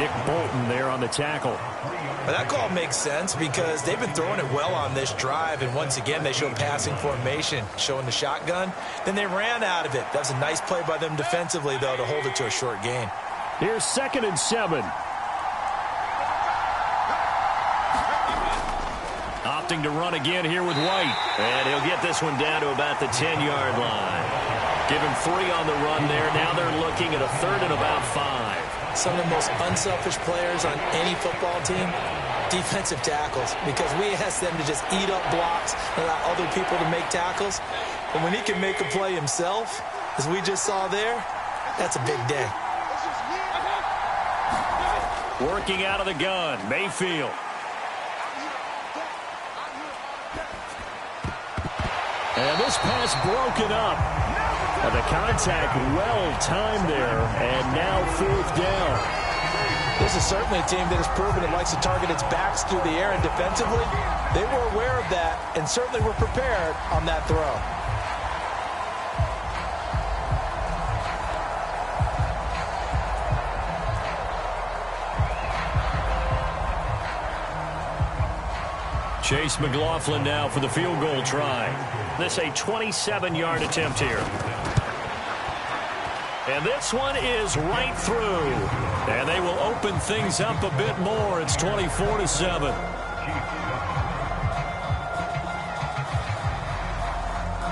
Nick Bolton there on the tackle. But that call makes sense because they've been throwing it well on this drive. And once again, they show passing formation, showing the shotgun. Then they ran out of it. That was a nice play by them defensively, though, to hold it to a short gain. Here's 2nd and 7. Opting to run again here with White. And he'll get this one down to about the 10-yard line. Give him 3 on the run there. Now they're looking at a 3rd and about 5. Some of the most unselfish players on any football team, defensive tackles, because we ask them to just eat up blocks and allow other people to make tackles. But when he can make a play himself, as we just saw there, that's a big day. Working out of the gun, Mayfield. And this pass broken up. The contact well-timed there, and now 4th down. This is certainly a team that has proven it likes to target its backs through the air, and defensively, they were aware of that and certainly were prepared on that throw. Chase McLaughlin now for the field goal try. This a 27-yard attempt here. And this one is right through. And they will open things up a bit more. It's 24-7.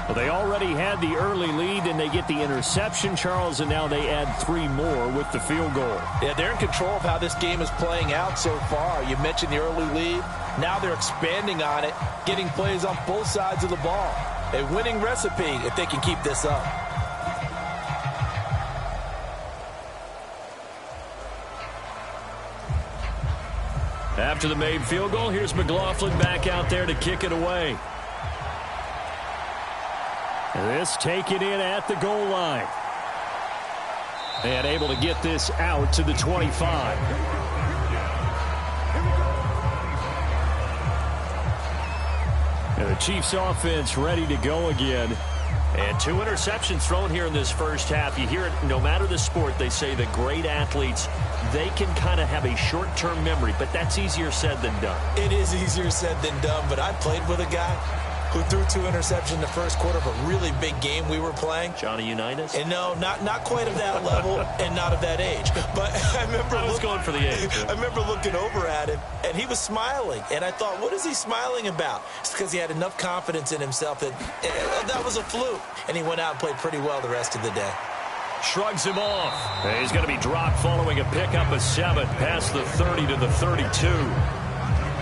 Well, they already had the early lead, and they get the interception, Charles, and now they add 3 more with the field goal. Yeah, they're in control of how this game is playing out so far. You mentioned the early lead. Now they're expanding on it, getting plays on both sides of the ball. A winning recipe if they can keep this up. After the made field goal, here's McLaughlin back out there to kick it away. This taken in at the goal line. And able to get this out to the 25. And the Chiefs offense ready to go again. And 2 interceptions thrown here in this first half. You hear it no matter the sport, they say the great athletes, they can kind of have a short-term memory, but that's easier said than done. It is easier said than done, but I played with a guy who threw 2 interceptions in the first quarter of a really big game we were playing. Johnny Unitas? And no, not quite of that level and not of that age. But I remember I was going for the age. I remember looking over at him, and he was smiling. And I thought, what is he smiling about? It's because he had enough confidence in himself that that was a fluke. And he went out and played pretty well the rest of the day. Shrugs him off. And he's going to be dropped following a pickup of 7 past the 30 to the 32.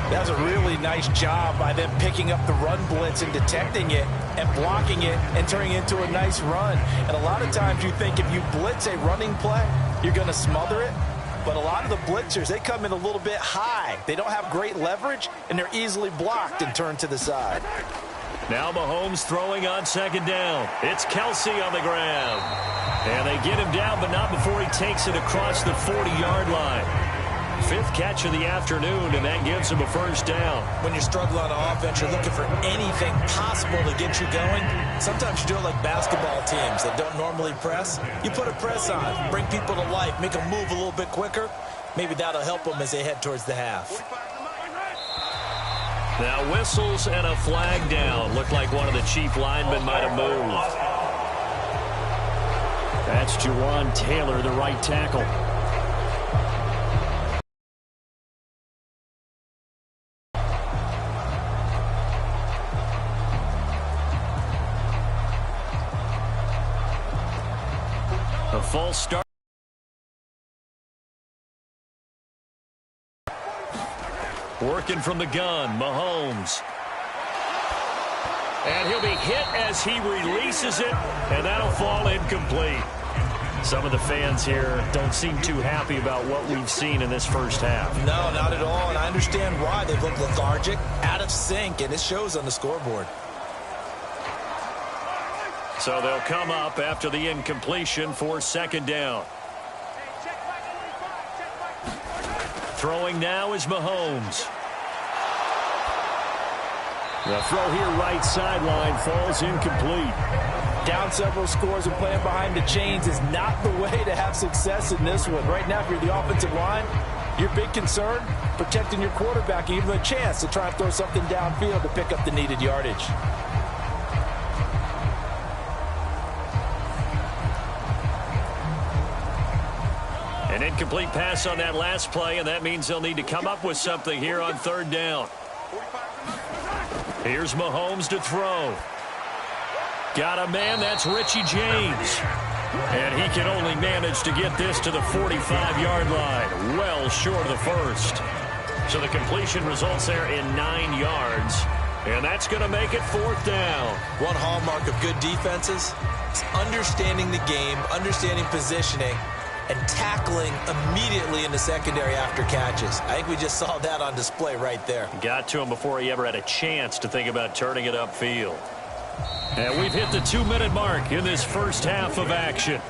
That was a really nice job by them picking up the run blitz and detecting it and blocking it and turning it into a nice run. And a lot of times you think if you blitz a running play, you're going to smother it. But a lot of the blitzers, they come in a little bit high. They don't have great leverage, and they're easily blocked and turned to the side. Now Mahomes throwing on 2nd down. It's Kelsey on the ground. And they get him down, but not before he takes it across the 40-yard line. 5th catch of the afternoon, and that gives him a 1st down. When you're struggling on offense, you're looking for anything possible to get you going. Sometimes you do it like basketball teams that don't normally press. You put a press on, bring people to life, make them move a little bit quicker. Maybe that'll help them as they head towards the half. Now whistles and a flag down. Looked like one of the Chief linemen might have moved. That's Juwan Taylor, the right tackle. A false start. Working from the gun, Mahomes. And he'll be hit as he releases it, and that'll fall incomplete. Some of the fans here don't seem too happy about what we've seen in this first half. No, not at all, and I understand why. They've looked lethargic, out of sync, and it shows on the scoreboard. So they'll come up after the incompletion for 2nd down. Throwing now is Mahomes. The throw here right sideline falls incomplete. Down several scores and playing behind the chains is not the way to have success in this one. Right now, if you're the offensive line, your big concern, protecting your quarterback and give him a chance to try and throw something downfield to pick up the needed yardage. An incomplete pass on that last play, and that means they'll need to come up with something here on 3rd down. Here's Mahomes to throw. Got a man, that's Richie James. And he can only manage to get this to the 45-yard line, well short of the 1st. So the completion results there in 9 yards. And that's going to make it 4th down. One hallmark of good defenses is understanding the game, understanding positioning, and tackling immediately in the secondary after catches. I think we just saw that on display right there. Got to him before he ever had a chance to think about turning it upfield. And we've hit the 2-minute mark in this first half of action.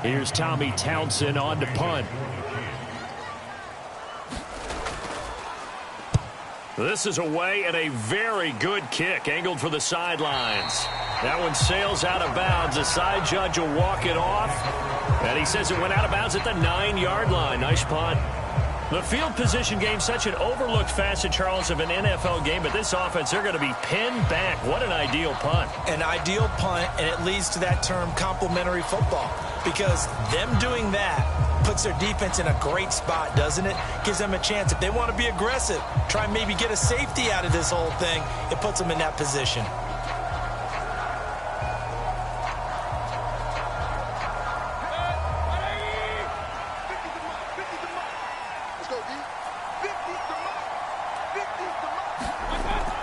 Here's Tommy Townsend on to punt. This is away and a very good kick angled for the sidelines. That one sails out of bounds. The side judge will walk it off. And he says it went out of bounds at the 9-yard line. Nice punt. The field position game, such an overlooked facet, Charles, of an NFL game. But this offense, they're going to be pinned back. What an ideal punt. An ideal punt, and it leads to that term complementary football. Because them doing that puts their defense in a great spot, doesn't it? Gives them a chance. If they want to be aggressive, try and maybe get a safety out of this whole thing, it puts them in that position.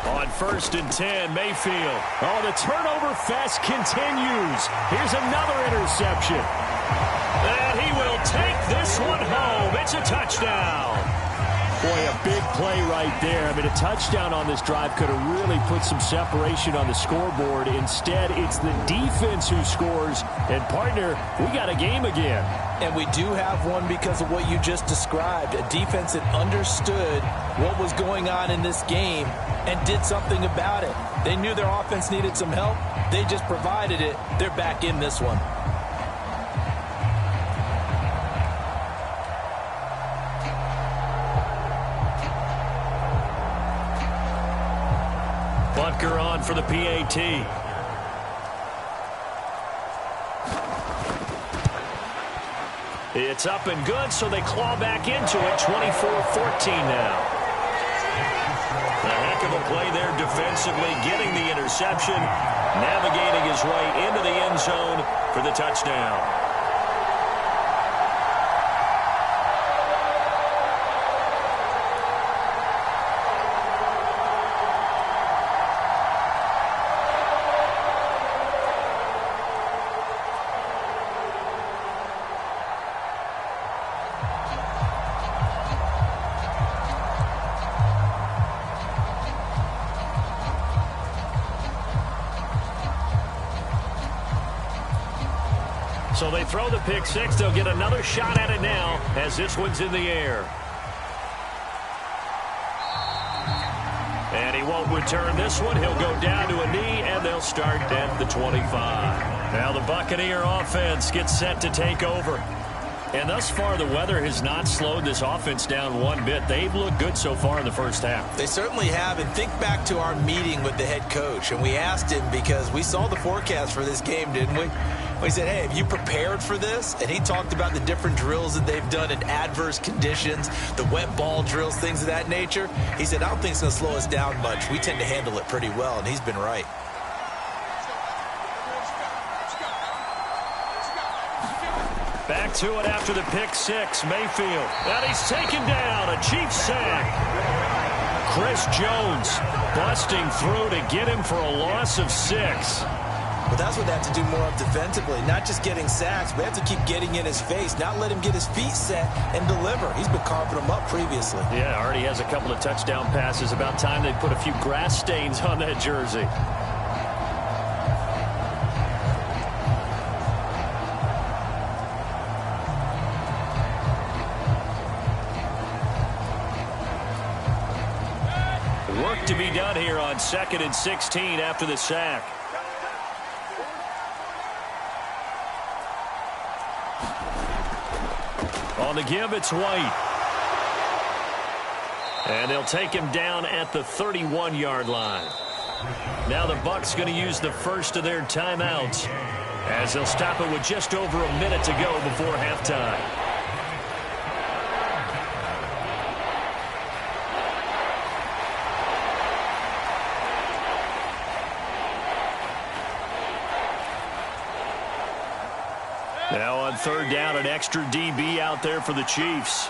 On 1st and 10, Mayfield. Oh, the turnover fest continues. Here's another interception. And he will take this one home. It's a touchdown. Boy, a big play right there. I mean, a touchdown on this drive could have really put some separation on the scoreboard. Instead, it's the defense who scores. And, partner, we got a game again. And we do have one because of what you just described. A defense that understood what was going on in this game and did something about it. They knew their offense needed some help. They just provided it. They're back in this one. Butker on for the PAT. It's up and good, so they claw back into it. 24-14 now. A heck of a play there defensively, getting the interception, navigating his way into the end zone for the touchdown. So they throw the pick six. They'll get another shot at it now as this one's in the air. And he won't return this one. He'll go down to a knee, and they'll start at the 25. Now the Buccaneer offense gets set to take over. And thus far, the weather has not slowed this offense down one bit. They've looked good so far in the first half. They certainly have. And think back to our meeting with the head coach. And we asked him because we saw the forecast for this game, didn't we? We said, hey, have you prepared for this? And he talked about the different drills that they've done in adverse conditions, the wet ball drills, things of that nature. He said, I don't think it's going to slow us down much. We tend to handle it pretty well, and he's been right. Back to it after the pick six, Mayfield. And he's taken down, a Chiefs sack. Chris Jones busting through to get him for a loss of 6. But that's what they have to do more of defensively, not just getting sacks, but have to keep getting in his face, not let him get his feet set and deliver. He's been carving them up previously. Yeah, already has a couple of touchdown passes. About time they put a few grass stains on that jersey. Work to be done here on 2nd and 16 after the sack. On the give, it's White. And they'll take him down at the 31-yard line. Now the Bucs going to use the first of their timeouts as they'll stop it with just over a minute to go before halftime. Now on 3rd down, an extra DB out there for the Chiefs.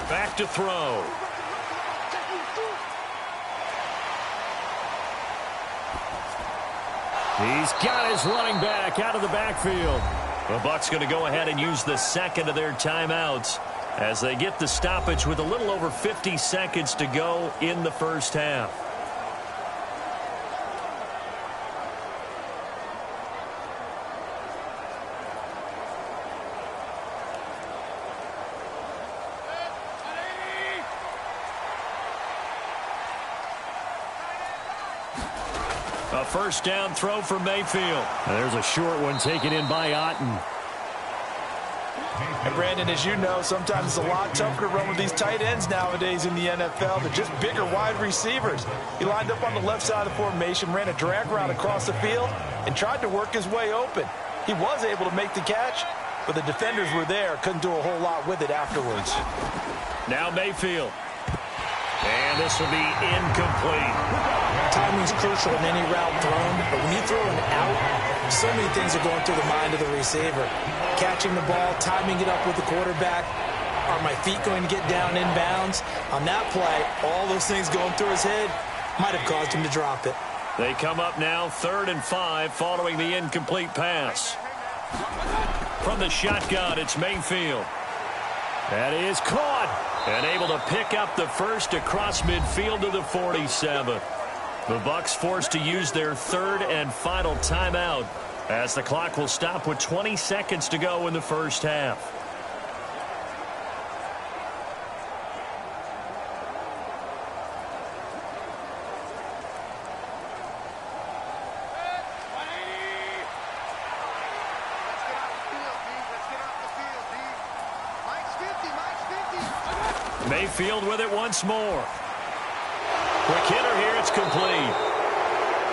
Back to throw. He's got his running back out of the backfield. The Bucs going to go ahead and use the second of their timeouts as they get the stoppage with a little over 50 seconds to go in the first half. A first down throw for Mayfield. There's a short one taken in by Otten. And Brandon, as you know, sometimes it's a lot tougher to run with these tight ends nowadays in the NFL. They're just bigger wide receivers. He lined up on the left side of the formation, ran a drag route across the field, and tried to work his way open. He was able to make the catch, but the defenders were there. Couldn't do a whole lot with it afterwards. Now Mayfield. And this will be incomplete. Timing is crucial in any route thrown, but when you throw an out, so many things are going through the mind of the receiver. Catching the ball, timing it up with the quarterback. Are my feet going to get down in bounds? On that play, all those things going through his head might have caused him to drop it. They come up now 3rd and 5 following the incomplete pass. From the shotgun, it's Mayfield. That is caught. And able to pick up the first across midfield to the 47. The Bucs forced to use their 3rd and final timeout as the clock will stop with 20 seconds to go in the first half. Mayfield with it once more. Quick hitter here, it's complete.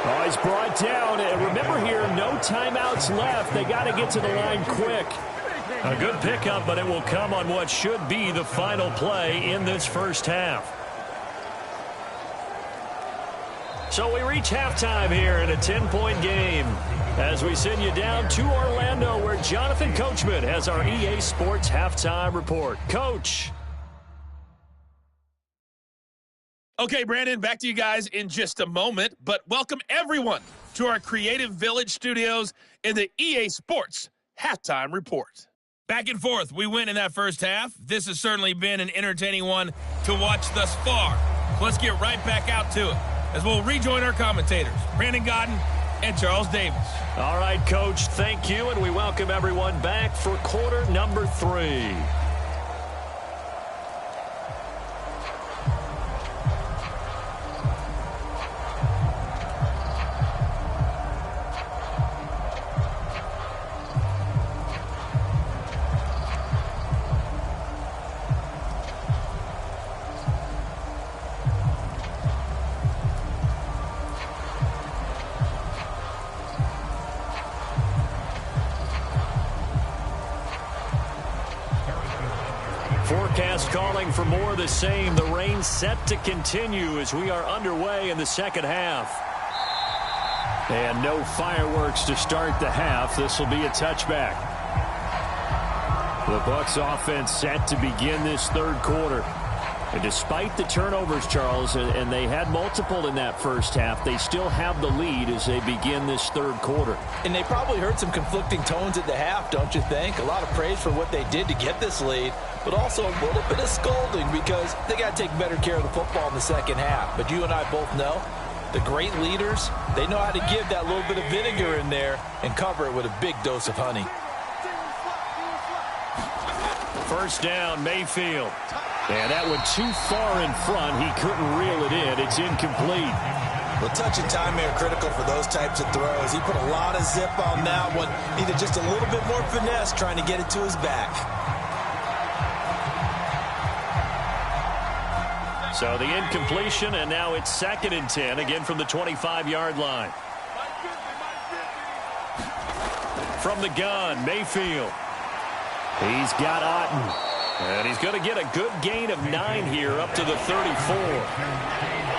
Oh, he's brought down. And remember here, no timeouts left. They got to get to the line quick. A good pickup, but it will come on what should be the final play in this first half. So we reach halftime here in a 10-point game as we send you down to Orlando where Jonathan Coachman has our EA Sports halftime report. Coach. Okay, Brandon, back to you guys in just a moment, but welcome everyone to our Creative Village studios in the EA Sports Halftime Report. Back and forth, we win in that first half. This has certainly been an entertaining one to watch thus far. So let's get right back out to it as we'll rejoin our commentators, Brandon Godden and Charles Davis. All right, Coach, thank you, and we welcome everyone back for quarter number 3. Forecast calling for more of the same. The rain set to continue as we are underway in the second half. And no fireworks to start the half. This will be a touchback. The Bucs offense set to begin this third quarter. And despite the turnovers, Charles, and they had multiple in that first half, they still have the lead as they begin this third quarter. And they probably heard some conflicting tones at the half, don't you think? A lot of praise for what they did to get this lead, but also a little bit of scolding because they got to take better care of the football in the second half. But you and I both know the great leaders, they know how to give that little bit of vinegar in there and cover it with a big dose of honey. First down, Mayfield. And that went too far in front. He couldn't reel it in. It's incomplete. Well, touch and timing are critical for those types of throws. He put a lot of zip on that one. Needed just a little bit more finesse trying to get it to his back. So the incompletion, and now it's 2nd and 10, again from the 25-yard line. From the gun, Mayfield. He's got Otten. And he's going to get a good gain of 9 here up to the 34.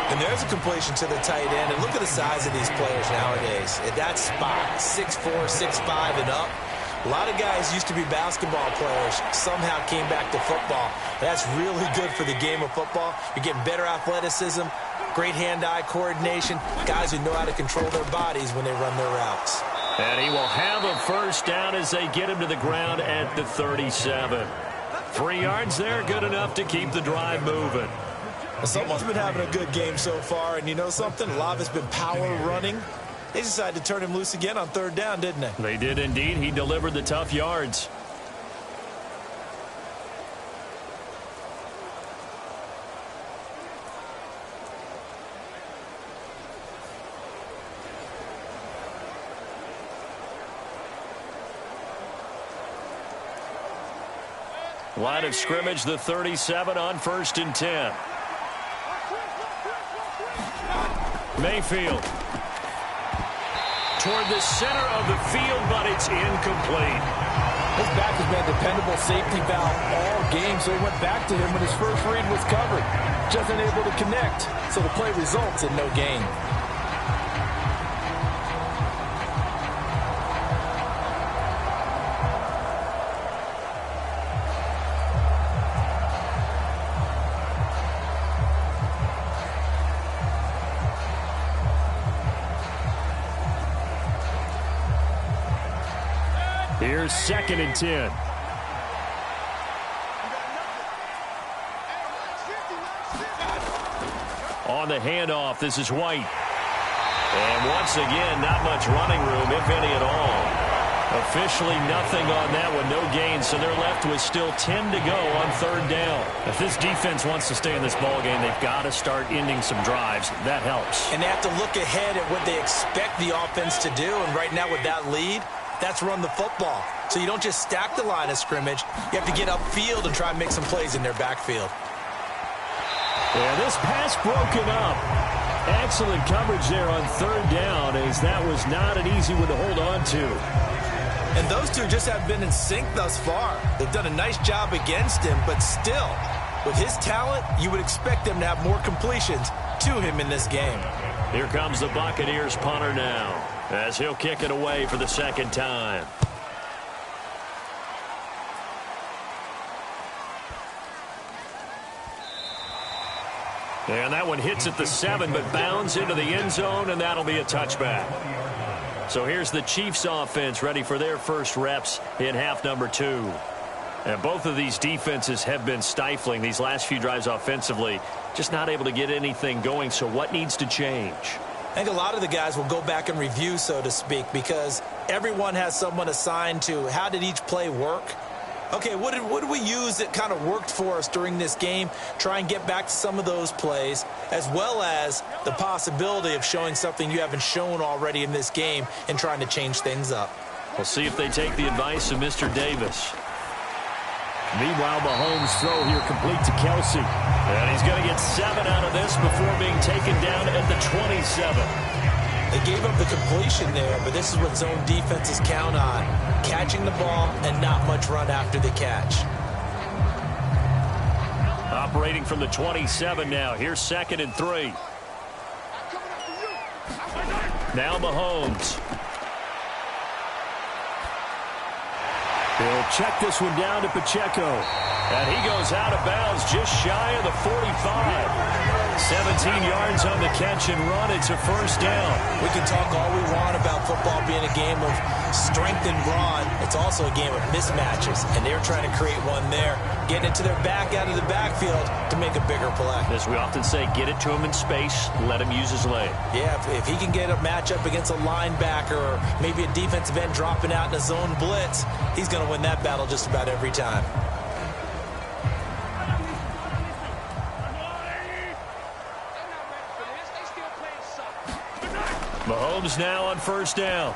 And there's a completion to the tight end. And look at the size of these players nowadays. At that spot, 6'4", 6'5", and up. A lot of guys used to be basketball players, somehow came back to football. That's really good for the game of football. You're getting better athleticism, great hand-eye coordination, guys who know how to control their bodies when they run their routes. And he will have a first down as they get him to the ground at the 37. 3 yards there, good enough to keep the drive moving. Someone's been having a good game so far, and you know something? A lot of it's been power running. They decided to turn him loose again on 3rd down, didn't they? They did indeed. He delivered the tough yards. Line of scrimmage, the 37 on 1st and 10. Mayfield. Toward the center of the field, but it's incomplete. His back has been a dependable safety valve all game, so he went back to him when his first read was covered. Just unable to connect, so the play results in no gain. Here's 2nd and 10. On the handoff, this is White. And once again, not much running room, if any at all. Officially nothing on that one, no gain, so they're left with still 10 to go on 3rd down. If this defense wants to stay in this ballgame, they've got to start ending some drives. That helps. And they have to look ahead at what they expect the offense to do, and right now with that lead, that's run the football. So you don't just stack the line of scrimmage. You have to get upfield and try and make some plays in their backfield. Yeah, this pass broken up. Excellent coverage there on 3rd down, as that was not an easy one to hold on to. And those two just have been in sync thus far. They've done a nice job against him, but still, with his talent, you would expect them to have more completions to him in this game. Here comes the Buccaneers punter now, as he'll kick it away for the 2nd time. And that one hits at the 7, but bounds into the end zone, and that'll be a touchback. So here's the Chiefs offense ready for their first reps in half number 2. And both of these defenses have been stifling these last few drives offensively, just not able to get anything going. So what needs to change? I think a lot of the guys will go back and review, so to speak, because everyone has someone assigned to how did each play work. Okay, what did we use that kind of worked for us during this game? Try and get back to some of those plays, as well as the possibility of showing something you haven't shown already in this game and trying to change things up. We'll see if they take the advice of Mr. Davis. Meanwhile, Mahomes' throw here complete to Kelsey. And he's going to get 7 out of this before being taken down at the 27. They gave up the completion there, but this is what zone defenses count on. Catching the ball and not much run after the catch. Operating from the 27 now. Here's 2nd and 3. Now Mahomes. He'll check this one down to Pacheco. And he goes out of bounds just shy of the 45. 17 yards on the catch and run. It's a first down. We can talk all we want about football being a game of strength and brawn. It's also a game of mismatches, and they're trying to create one there, getting it to their back out of the backfield to make a bigger play. As we often say, get it to him in space, let him use his leg. Yeah, if he can get a matchup against a linebacker or maybe a defensive end dropping out in a zone blitz, he's going to win that battle just about every time. Mahomes now on first down.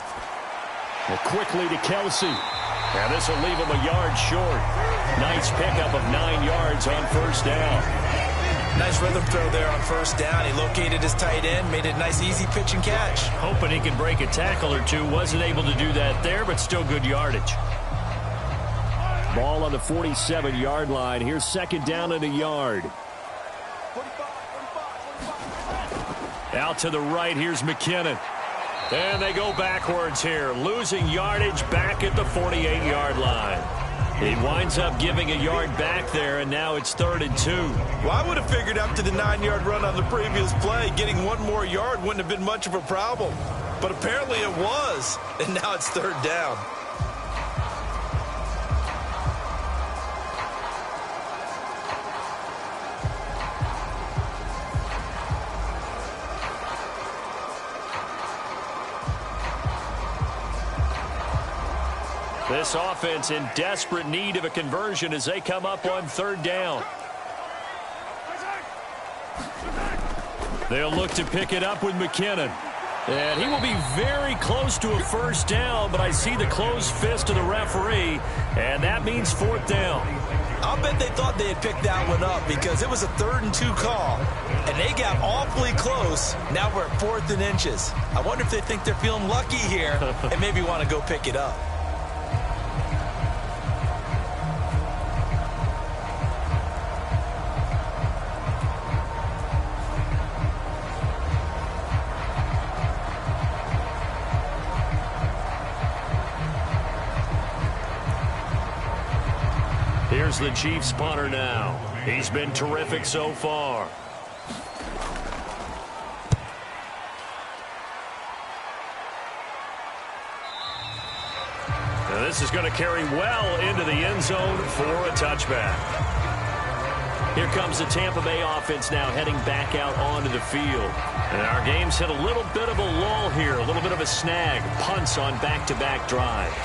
Well, quickly to Kelsey. And this will leave him a yard short. Nice pickup of 9 yards on first down. Nice rhythm throw there on first down. He located his tight end, made it a nice easy pitch and catch. Hoping he can break a tackle or two. Wasn't able to do that there, but still good yardage. Ball on the 47-yard line. Here's 2nd down and a yard. Out to the right, here's McKinnon. And they go backwards here, losing yardage back at the 48-yard line. He winds up giving a yard back there, and now it's 3rd and 2. Well, I would have figured after the 9-yard run on the previous play, getting one more yard wouldn't have been much of a problem. But apparently it was, and now it's 3rd down. This offense in desperate need of a conversion as they come up on 3rd down. They'll look to pick it up with McKinnon. And he will be very close to a first down, but I see the closed fist of the referee, and that means 4th down. I'll bet they thought they had picked that one up because it was a 3rd and 2 call, and they got awfully close. Now we're at 4th and inches. I wonder if they think they're feeling lucky here and maybe want to go pick it up. Here's the Chiefs punter now. He's been terrific so far. Now this is going to carry well into the end zone for a touchback. Here comes the Tampa Bay offense now heading back out onto the field. And our game's hit a little bit of a lull here, a little bit of a snag. Punts on back-to-back drives.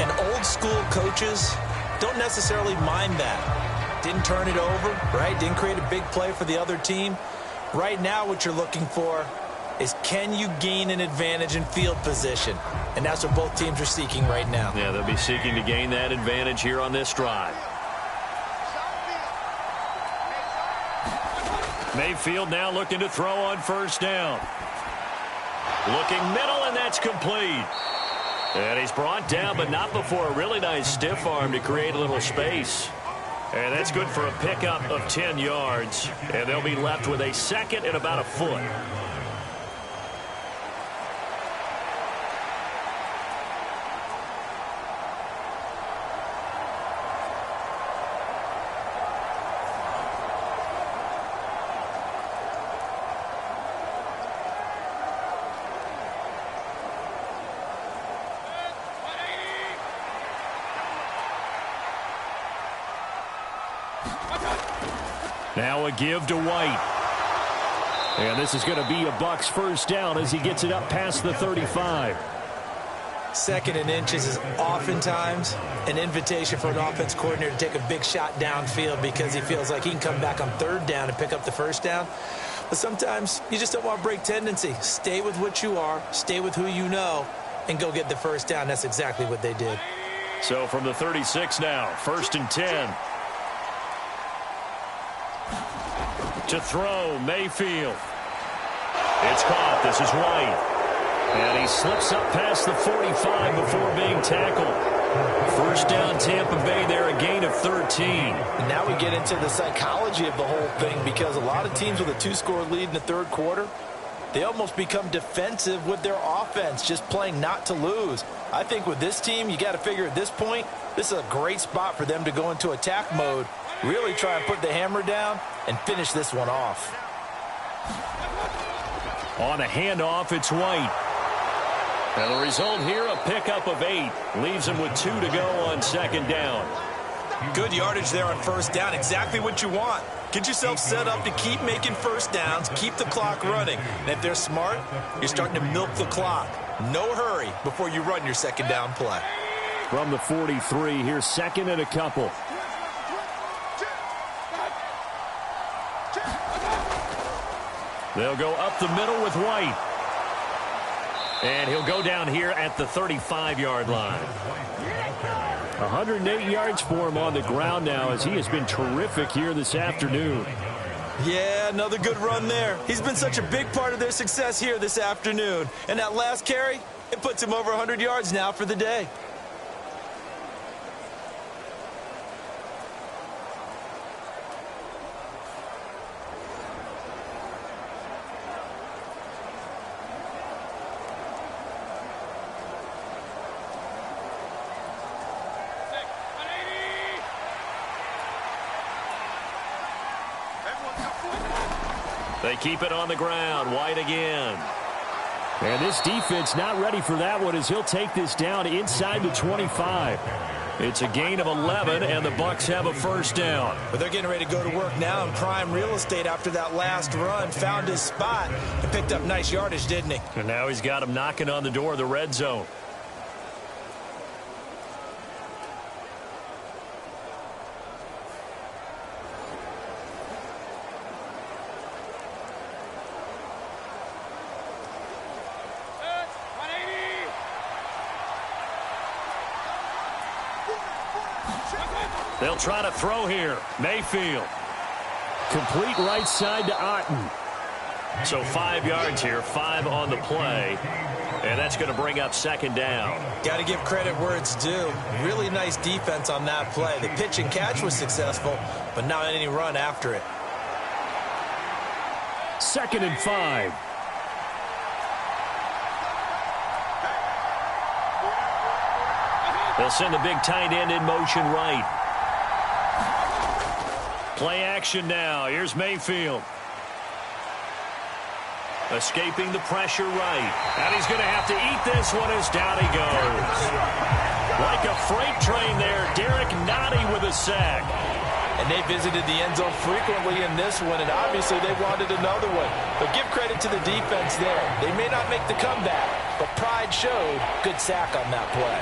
And old school coaches don't necessarily mind that. Didn't turn it over, right? Didn't create a big play for the other team. Right now what you're looking for is, can you gain an advantage in field position? And that's what both teams are seeking right now. Yeah, they'll be seeking to gain that advantage here on this drive. Mayfield now looking to throw on 1st down. Looking middle, and that's complete. And he's brought down, but not before a really nice stiff arm to create a little space. And that's good for a pickup of 10 yards. And they'll be left with a 2nd and about a foot. Now a give to White. And this is going to be a Bucs 1st down as he gets it up past the 35. 2nd and inches is oftentimes an invitation for an offense coordinator to take a big shot downfield because he feels like he can come back on 3rd down and pick up the 1st down. But sometimes you just don't want to break tendency. Stay with what you are, stay with who you know, and go get the 1st down. That's exactly what they did. So from the 36 now, 1st and 10. To throw, Mayfield. It's caught. This is White. And he slips up past the 45 before being tackled. 1st down, Tampa Bay there, a gain of 13. And now we get into the psychology of the whole thing because a lot of teams with a 2-score lead in the 3rd quarter, they almost become defensive with their offense, just playing not to lose. I think with this team, you got to figure at this point, this is a great spot for them to go into attack mode, really try and put the hammer down and finish this one off. On a handoff, it's White. And the result here, a pickup of 8. Leaves him with 2 to go on 2nd down. Good yardage there on 1st down. Exactly what you want. Get yourself set up to keep making 1st downs, keep the clock running. And if they're smart, you're starting to milk the clock. No hurry before you run your 2nd down play. From the 43, here's 2nd and a couple. They'll go up the middle with White. And he'll go down here at the 35-yard line. 108 yards for him on the ground now as he has been terrific here this afternoon. Yeah, another good run there. He's been such a big part of their success here this afternoon. And that last carry, it puts him over 100 yards now for the day. They keep it on the ground. White again. And this defense not ready for that one as he'll take this down inside the 25. It's a gain of 11, and the Bucs have a 1st down. But they're getting ready to go to work now in prime real estate after that last run. Found his spot and picked up nice yardage, didn't he? And now he's got him knocking on the door of the red zone. They'll try to throw here. Mayfield. Complete right side to Otten. So 5 yards here, 5 on the play. And that's going to bring up second down. Got to give credit where it's due. Really nice defense on that play. The pitch and catch was successful, but not any run after it. 2nd and 5. They'll send the big tight end in motion right. Play action now. Here's Mayfield. Escaping the pressure right. And he's going to have to eat this one as down he goes. Like a freight train there, Derek Nottie with a sack. And they visited the end zone frequently in this one, and obviously they wanted another one. But give credit to the defense there. They may not make the comeback, but pride showed. Good sack on that play.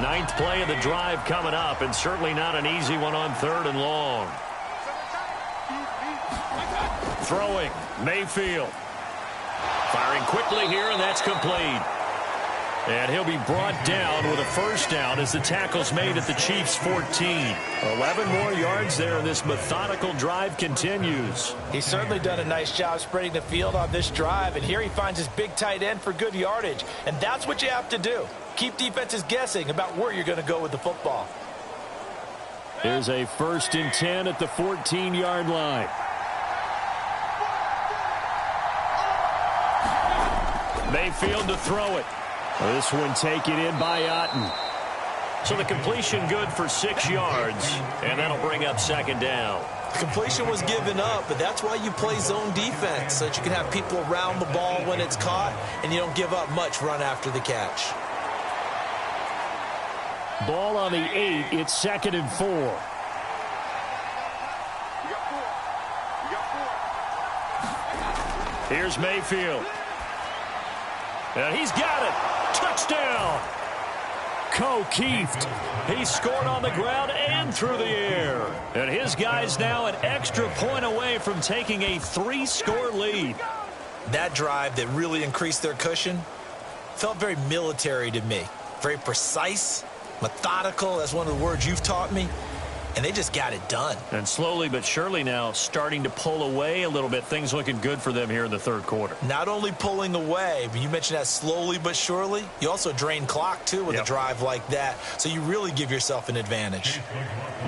Ninth play of the drive coming up, and certainly not an easy one on 3rd and long. Throwing, Mayfield. Firing quickly here, and that's complete. And he'll be brought down with a first down as the tackle's made at the Chiefs' 14. 11 more yards there, and this methodical drive continues. He's certainly done a nice job spreading the field on this drive, and here he finds his big tight end for good yardage. And that's what you have to do. Keep defenses guessing about where you're going to go with the football. Here's a 1st and 10 at the 14-yard line. Mayfield to throw it. This one taken in by Otten. So the completion good for 6 yards, and that'll bring up second down. The completion was given up, but that's why you play zone defense, so that you can have people around the ball when it's caught, and you don't give up much run after the catch. Ball on the 8. It's 2nd and 4. Here's Mayfield. And he's got it. Touchdown. Keeft. He scored on the ground and through the air. And his guy's now an extra point away from taking a 3-score lead. That drive that really increased their cushion felt very military to me. Very precise, methodical. That's one of the words you've taught me. And they just got it done. And slowly but surely now starting to pull away a little bit. Things looking good for them here in the 3rd quarter. Not only pulling away, but you mentioned that slowly but surely. You also drain clock, too, with a drive like that. So you really give yourself an advantage.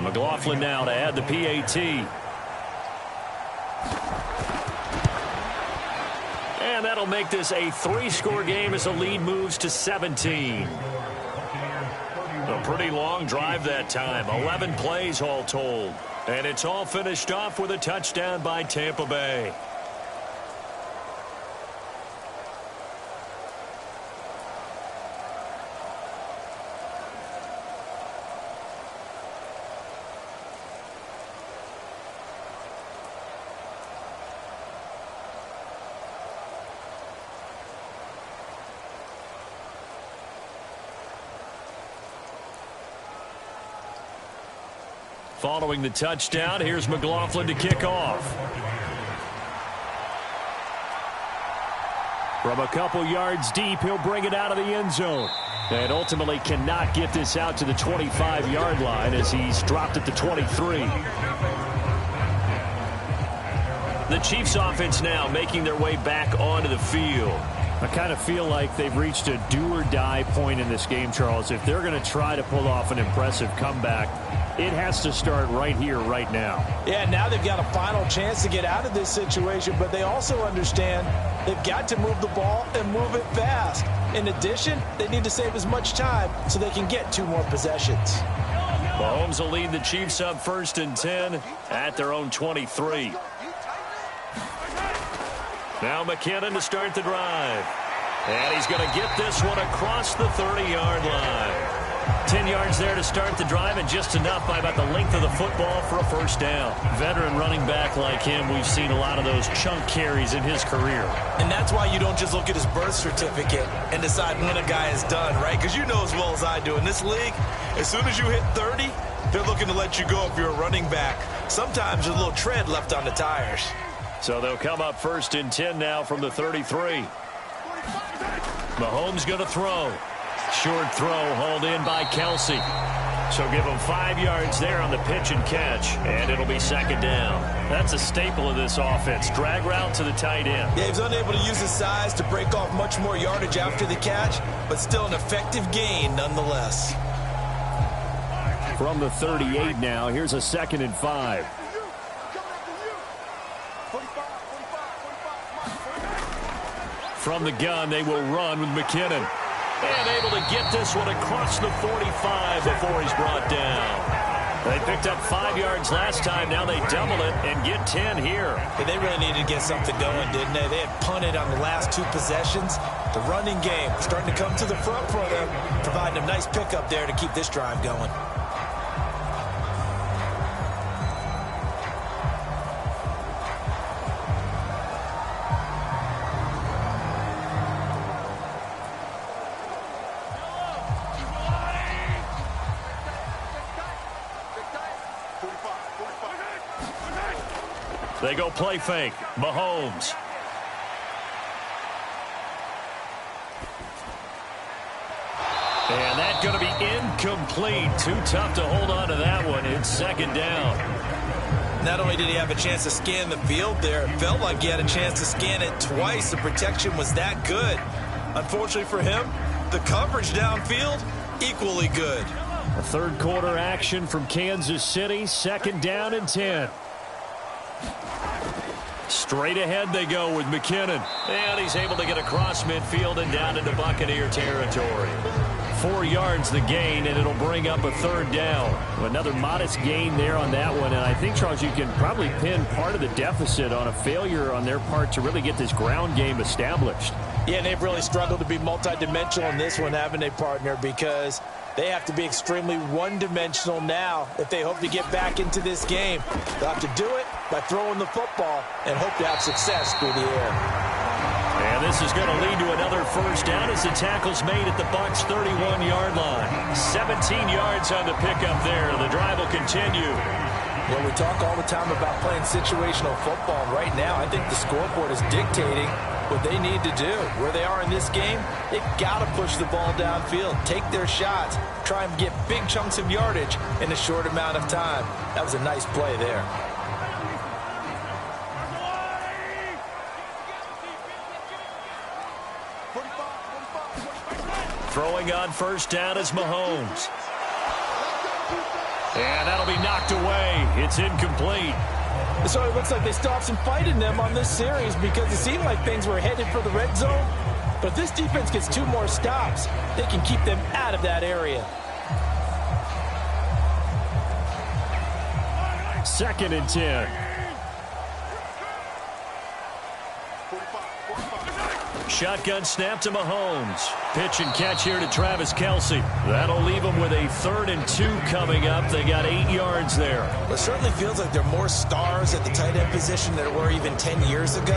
McLaughlin now to add the PAT. And that'll make this a 3-score game as the lead moves to 17. A pretty long drive that time. 11 plays all told. And it's all finished off with a touchdown by Tampa Bay. Following the touchdown, here's McLaughlin to kick off. From a couple yards deep, he'll bring it out of the end zone. And ultimately cannot get this out to the 25-yard line as he's dropped at the 23. The Chiefs offense now making their way back onto the field. I kind of feel like they've reached a do-or-die point in this game, Charles. If they're going to try to pull off an impressive comeback, it has to start right here, right now. Yeah, now they've got a final chance to get out of this situation, but they also understand they've got to move the ball and move it fast. In addition, they need to save as much time so they can get 2 more possessions. Mahomes will lead the Chiefs up 1st and 10 at their own 23. Now McKinnon to start the drive. And he's going to get this one across the 30-yard line. 10 yards there to start the drive, and just enough by about the length of the football for a first down. Veteran running back like him, we've seen a lot of those chunk carries in his career. And that's why you don't just look at his birth certificate and decide when a guy is done, right? Because you know as well as I do, in this league, as soon as you hit 30, They're looking to let you go if you're a running back. Sometimes there's a little tread left on the tires. So they'll come up 1st and 10 now from the 33. Mahomes going to throw. Short throw hauled in by Kelsey. So give him 5 yards there on the pitch and catch, and it'll be 2nd down. That's a staple of this offense. Drag route to the tight end. Yeah, he was unable to use his size to break off much more yardage after the catch, but still an effective gain nonetheless. From the 38 now, here's a 2nd and 5. From the gun, they will run with McKinnon. And able to get this one across the 45 before he's brought down. They picked up 5 yards last time. Now they double it and get 10 here. Yeah, they really needed to get something going, didn't they? They had punted on the last 2 possessions. The running game starting to come to the front for them, providing a nice pickup there to keep this drive going. They go play fake. Mahomes. And that's going to be incomplete. Too tough to hold on to that one. It's 2nd down. Not only did he have a chance to scan the field there, it felt like he had a chance to scan it twice. The protection was that good. Unfortunately for him, the coverage downfield, equally good. A 3rd quarter action from Kansas City. 2nd down and 10. Straight ahead they go with McKinnon. And he's able to get across midfield and down into Buccaneer territory. 4 yards the gain, and it'll bring up a 3rd down. Another modest gain there on that one. And I think, Charles, you can probably pin part of the deficit on a failure on their part to really get this ground game established. Yeah, and they've really struggled to be multidimensional in this one, haven't they, partner? Because they have to be extremely one-dimensional now if they hope to get back into this game. They'll have to do it by throwing the football and hope to have success through the air. And this is going to lead to another 1st down as the tackle's made at the Bucs' 31-yard line. 17 yards on the pickup there. The drive will continue. Well, we talk all the time about playing situational football. Right now, I think the scoreboard is dictating what they need to do. Where they are in this game, they've got to push the ball downfield, take their shots, try and get big chunks of yardage in a short amount of time. That was a nice play there. Throwing on 1st down is Mahomes. And that'll be knocked away. It's incomplete. So it looks like they still have some fight in them on this series because it seemed like things were headed for the red zone. But if this defense gets 2 more stops, they can keep them out of that area. 2nd and 10. Shotgun snap to Mahomes. Pitch and catch here to Travis Kelsey. That'll leave them with a 3rd and 2 coming up. They got 8 yards there. Well, it certainly feels like there are more stars at the tight end position than there were even 10 years ago.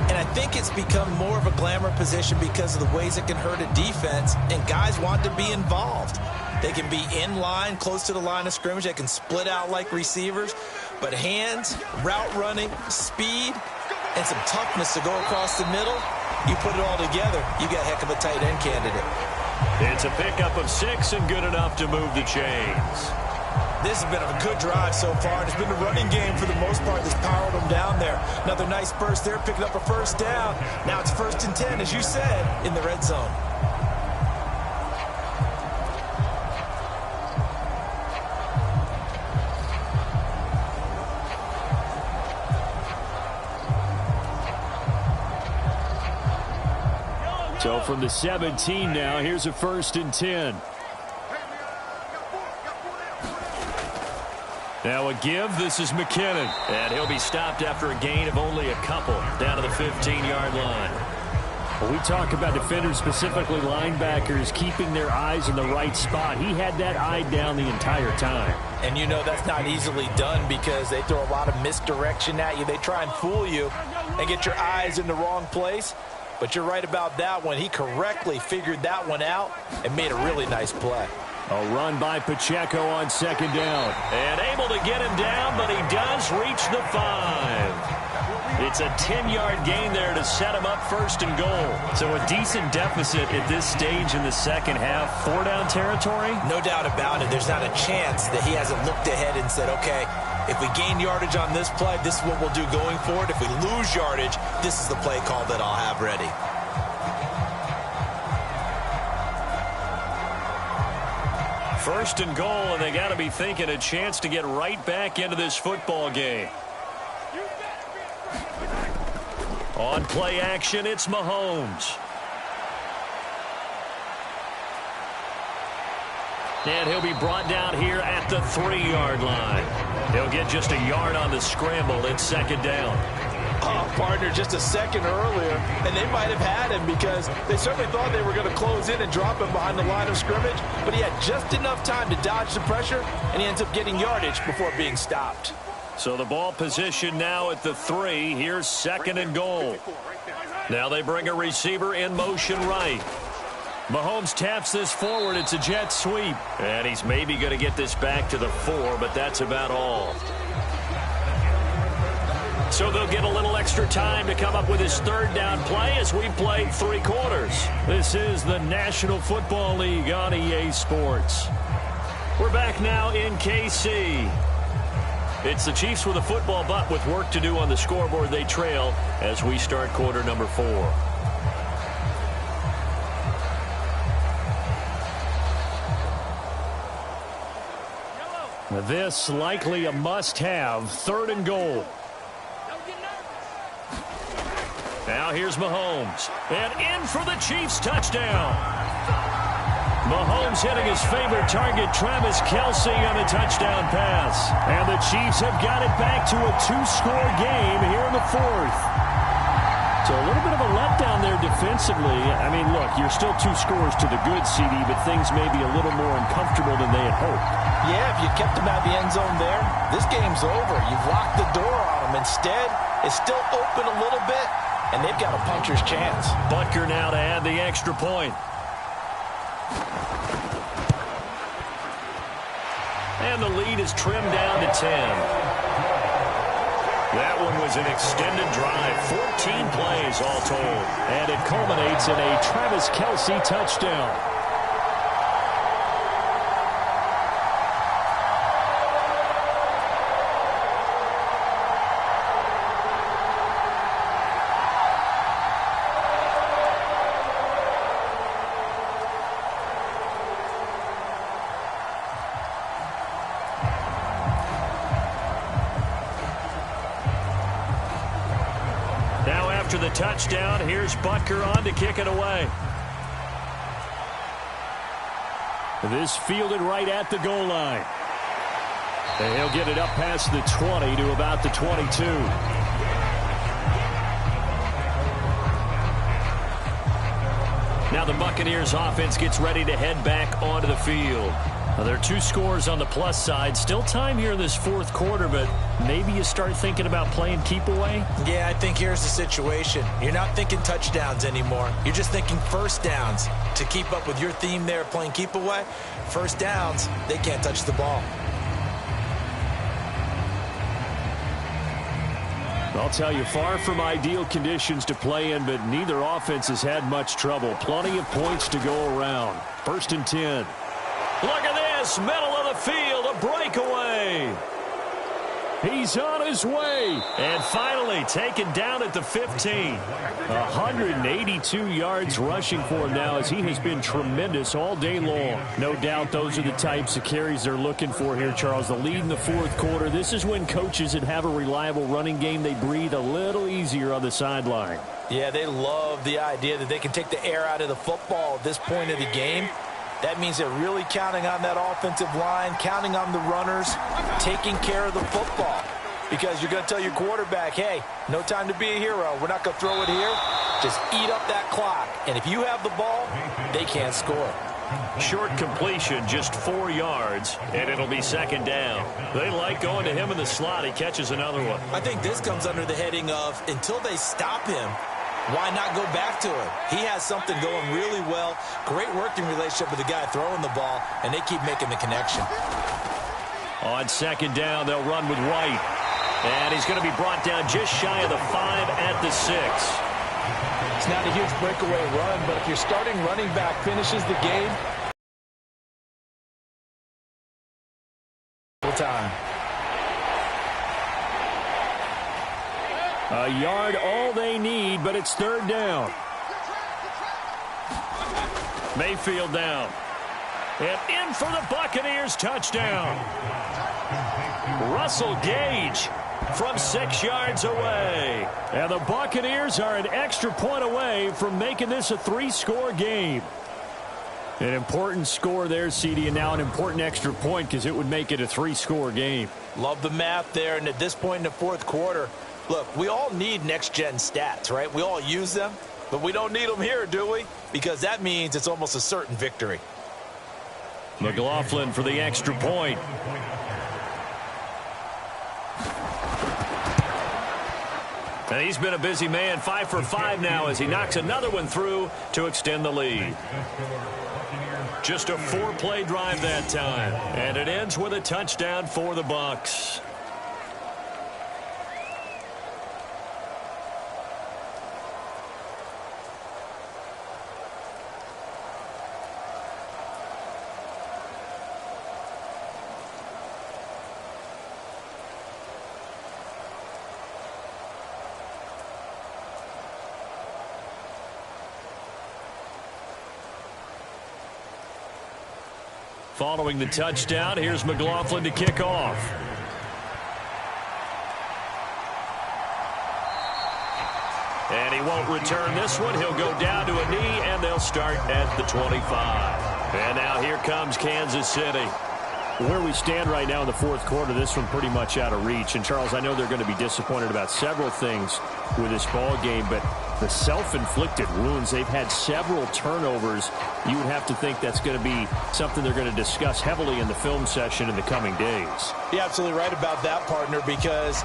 And I think it's become more of a glamour position because of the ways it can hurt a defense, and guys want to be involved. They can be in line, close to the line of scrimmage. They can split out like receivers. But hands, route running, speed, and some toughness to go across the middle, you put it all together, you got a heck of a tight end candidate. It's a pickup of 6 and good enough to move the chains. This has been a good drive so far. It's been the running game for the most part that's powered them down there. Another nice burst there, picking up a 1st down. Now it's 1st and 10, as you said, in the red zone. So from the 17 now, here's a 1st and 10. Now a give. This is McKinnon. And he'll be stopped after a gain of only a couple down to the 15-yard line. When we talk about defenders, specifically linebackers, keeping their eyes in the right spot, he had that eye down the entire time. And you know that's not easily done because they throw a lot of misdirection at you. They try and fool you and get your eyes in the wrong place. But you're right about that one. He correctly figured that one out and made a really nice play. A run by Pacheco on second down. And able to get him down, but he does reach the 5. It's a 10-yard gain there to set him up first and goal. So a decent deficit at this stage in the second half. 4-down territory? No doubt about it. There's not a chance that he hasn't looked ahead and said, okay, if we gain yardage on this play, this is what we'll do going forward. If we lose yardage, this is the play call that I'll have ready. First and goal, and they got to be thinking a chance to get right back into this football game. On play action, it's Mahomes. And he'll be brought down here at the 3-yard line. He'll get just a yard on the scramble. It's second down. Oh, partner, just a second earlier, and they might have had him because they certainly thought they were going to close in and drop him behind the line of scrimmage, but he had just enough time to dodge the pressure, and he ends up getting yardage before being stopped. So the ball position now at the 3. Here's second and goal. Now they bring a receiver in motion right. Mahomes taps this forward. It's a jet sweep. And he's maybe going to get this back to the 4, but that's about all. So they'll get a little extra time to come up with his third down play as we play 3 quarters. This is the National Football League on EA Sports. We're back now in KC. It's the Chiefs with a football, but with work to do on the scoreboard, they trail as we start quarter number 4. This likely a must-have, third and goal. Now here's Mahomes. And in for the Chiefs touchdown. Mahomes hitting his favorite target, Travis Kelce, on a touchdown pass. And the Chiefs have got it back to a 2-score game here in the 4th. So a little bit of a letdown there defensively. I mean, look, you're still 2 scores to the good, CD, but things may be a little more uncomfortable than they had hoped. Yeah, if you kept them out of the end zone there, this game's over. You've locked the door on them. Instead, it's still open a little bit, and they've got a puncher's chance. Butker now to add the extra point. And the lead is trimmed down to 10. That one was an extended drive, 14 plays all told. And it culminates in a Travis Kelce touchdown. After the touchdown, here's Butker on to kick it away. This fielded right at the goal line. And he'll get it up past the 20 to about the 22. Now the Buccaneers offense gets ready to head back onto the field. Now, there are 2 scores on the plus side. Still time here in this 4th quarter, but maybe you start thinking about playing keep away? Yeah, I think here's the situation. You're not thinking touchdowns anymore. You're just thinking first downs. To keep up with your theme there, playing keep away, first downs, they can't touch the ball. I'll tell you, far from ideal conditions to play in, but neither offense has had much trouble. Plenty of points to go around. 1st and 10. Look at this, middle of the field, a breakaway. He's on his way. And finally taken down at the 15. 182 yards rushing for him now, as he has been tremendous all day long. No doubt those are the types of carries they're looking for here, Charles. The lead in the 4th quarter. This is when coaches that have a reliable running game, they breathe a little easier on the sideline. Yeah, they love the idea that they can take the air out of the football at this point of the game. That means they're really counting on that offensive line, counting on the runners, taking care of the football. Because you're going to tell your quarterback, hey, no time to be a hero. We're not going to throw it here. Just eat up that clock. And if you have the ball, they can't score. Short completion, just 4 yards, and it'll be second down. They like going to him in the slot. He catches another one. I think this comes under the heading of, until they stop him, why not go back to it? He has something going really well. Great working relationship with the guy throwing the ball, and they keep making the connection. On second down, they'll run with White. And he's going to be brought down just shy of the 5 at the 6. It's not a huge breakaway run, but if your starting running back finishes the game, time. A yard all they need, but it's third down. Mayfield down. And in for the Buccaneers, touchdown. Russell Gage from 6 yards away. And the Buccaneers are an extra point away from making this a 3-score game. An important score there, CD, and now an important extra point because it would make it a 3-score game. Love the math there, and at this point in the fourth quarter, look, we all need next-gen stats, right? We all use them, but we don't need them here, do we? Because that means it's almost a certain victory. McLaughlin for the extra point. And he's been a busy man, 5 for 5 now as he knocks another one through to extend the lead. Just a 4-play drive that time. And it ends with a touchdown for the Bucs. Following the touchdown, here's McLaughlin to kick off. And he won't return this one. He'll go down to a knee, and they'll start at the 25. And now here comes Kansas City. Where we stand right now in the fourth quarter, this one pretty much out of reach. And, Charles, I know they're going to be disappointed about several things with this ball game, but the self-inflicted wounds, they've had several turnovers. You would have to think that's going to be something they're going to discuss heavily in the film session in the coming days. You're absolutely right about that, partner, because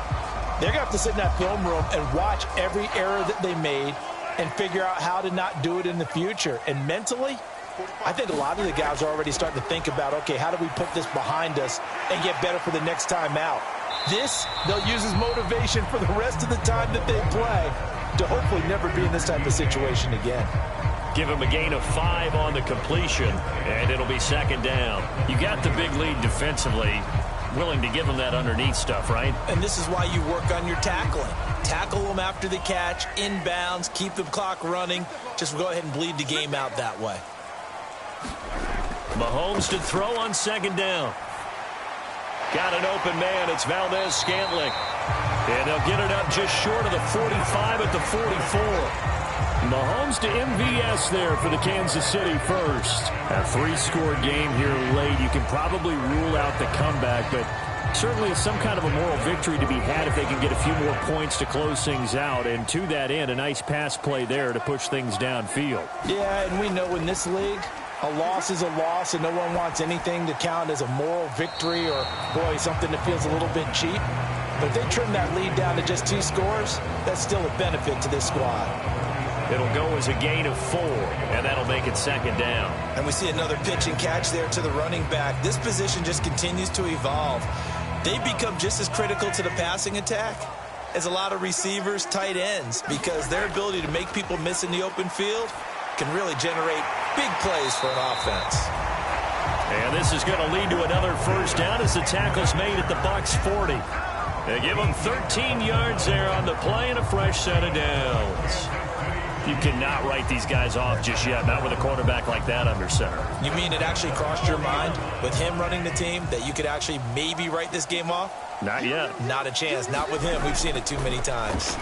they're going to have to sit in that film room and watch every error that they made and figure out how to not do it in the future. And mentally, I think a lot of the guys are already starting to think about, okay, how do we put this behind us and get better for the next time out? This, they'll use as motivation for the rest of the time that they play to hopefully never be in this type of situation again. Give him a gain of 5 on the completion, and it'll be second down. You got the big lead defensively, willing to give him that underneath stuff, right? And this is why you work on your tackling. Tackle them after the catch, inbounds, keep the clock running. Just go ahead and bleed the game out that way. Mahomes to throw on second down. Got an open man. It's Valdez-Scantling. And they'll get it up just short of the 45 at the 44. Mahomes to MVS there for the Kansas City first. A 3-score game here late. You can probably rule out the comeback, but certainly it's some kind of a moral victory to be had if they can get a few more points to close things out. And to that end, a nice pass play there to push things downfield. Yeah, and we know in this league, a loss is a loss, and no one wants anything to count as a moral victory or, boy, something that feels a little bit cheap. But if they trim that lead down to just 2 scores, that's still a benefit to this squad. It'll go as a gain of 4, and that'll make it second down. And we see another pitch and catch there to the running back. This position just continues to evolve. They become just as critical to the passing attack as a lot of receivers, tight ends, because their ability to make people miss in the open field can really generate big plays for an offense. And this is going to lead to another first down as the tackle's made at the Bucs 40. They give them 13 yards there on the play and a fresh set of downs. You cannot write these guys off just yet, not with a quarterback like that under center. You mean it actually crossed your mind with him running the team that you could actually maybe write this game off? Not yet. Not a chance. Not with him. We've seen it too many times.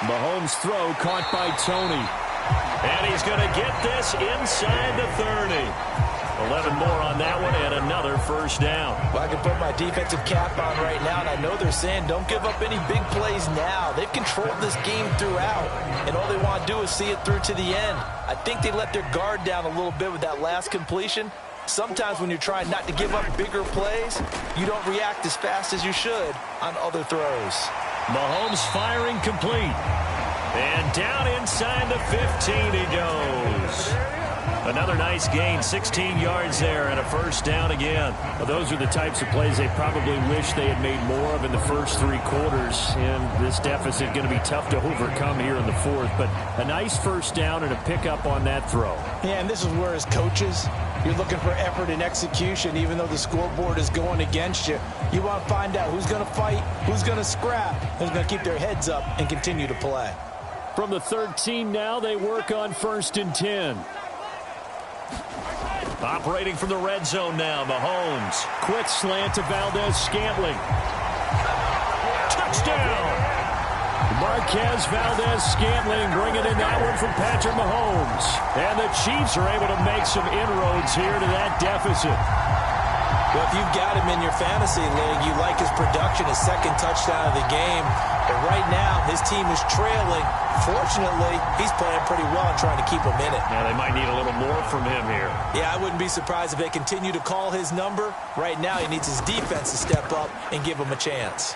Mahomes' throw caught by Tony. And he's going to get this inside the 30. 11 more on that one and another first down. Well, I can put my defensive cap on right now, and I know they're saying don't give up any big plays now. They've controlled this game throughout, and all they want to do is see it through to the end. I think they let their guard down a little bit with that last completion. Sometimes when you're trying not to give up bigger plays, you don't react as fast as you should on other throws. Mahomes firing complete. And down inside the 15 he goes. Another nice gain, 16 yards there and a first down again. Well, those are the types of plays they probably wish they had made more of in the first 3 quarters. And this deficit going to be tough to overcome here in the fourth. But a nice first down and a pickup on that throw. Yeah, and this is where as coaches, you're looking for effort and execution. Even though the scoreboard is going against you, you want to find out who's going to fight, who's going to scrap, who's going to keep their heads up and continue to play. From the 13 now, they work on 1st and 10. Operating from the red zone now, Mahomes. Quick slant to Valdez-Scantling. Touchdown! Marquez Valdez-Scantling bringing in that one from Patrick Mahomes. And the Chiefs are able to make some inroads here to that deficit. Well, if you've got him in your fantasy league, you like his production, his second touchdown of the game. But right now, his team is trailing. Fortunately, he's playing pretty well and trying to keep him in it. Yeah, they might need a little more from him here. Yeah, I wouldn't be surprised if they continue to call his number. Right now, he needs his defense to step up and give him a chance.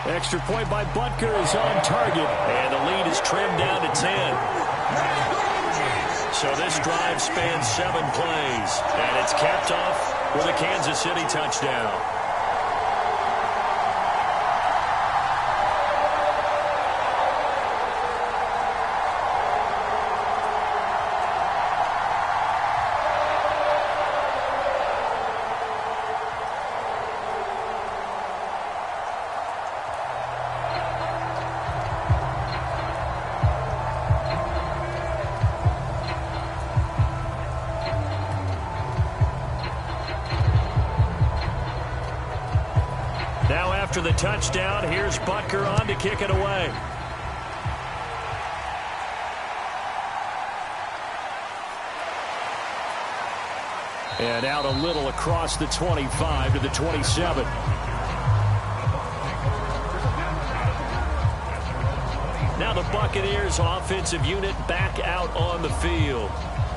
Extra point by Butker is on target. And the lead is trimmed down to 10. So this drive spans 7 plays. And it's capped off with a Kansas City touchdown. After the touchdown, here's Butker on to kick it away. And out a little across the 25 to the 27. Now the Buccaneers offensive unit back out on the field.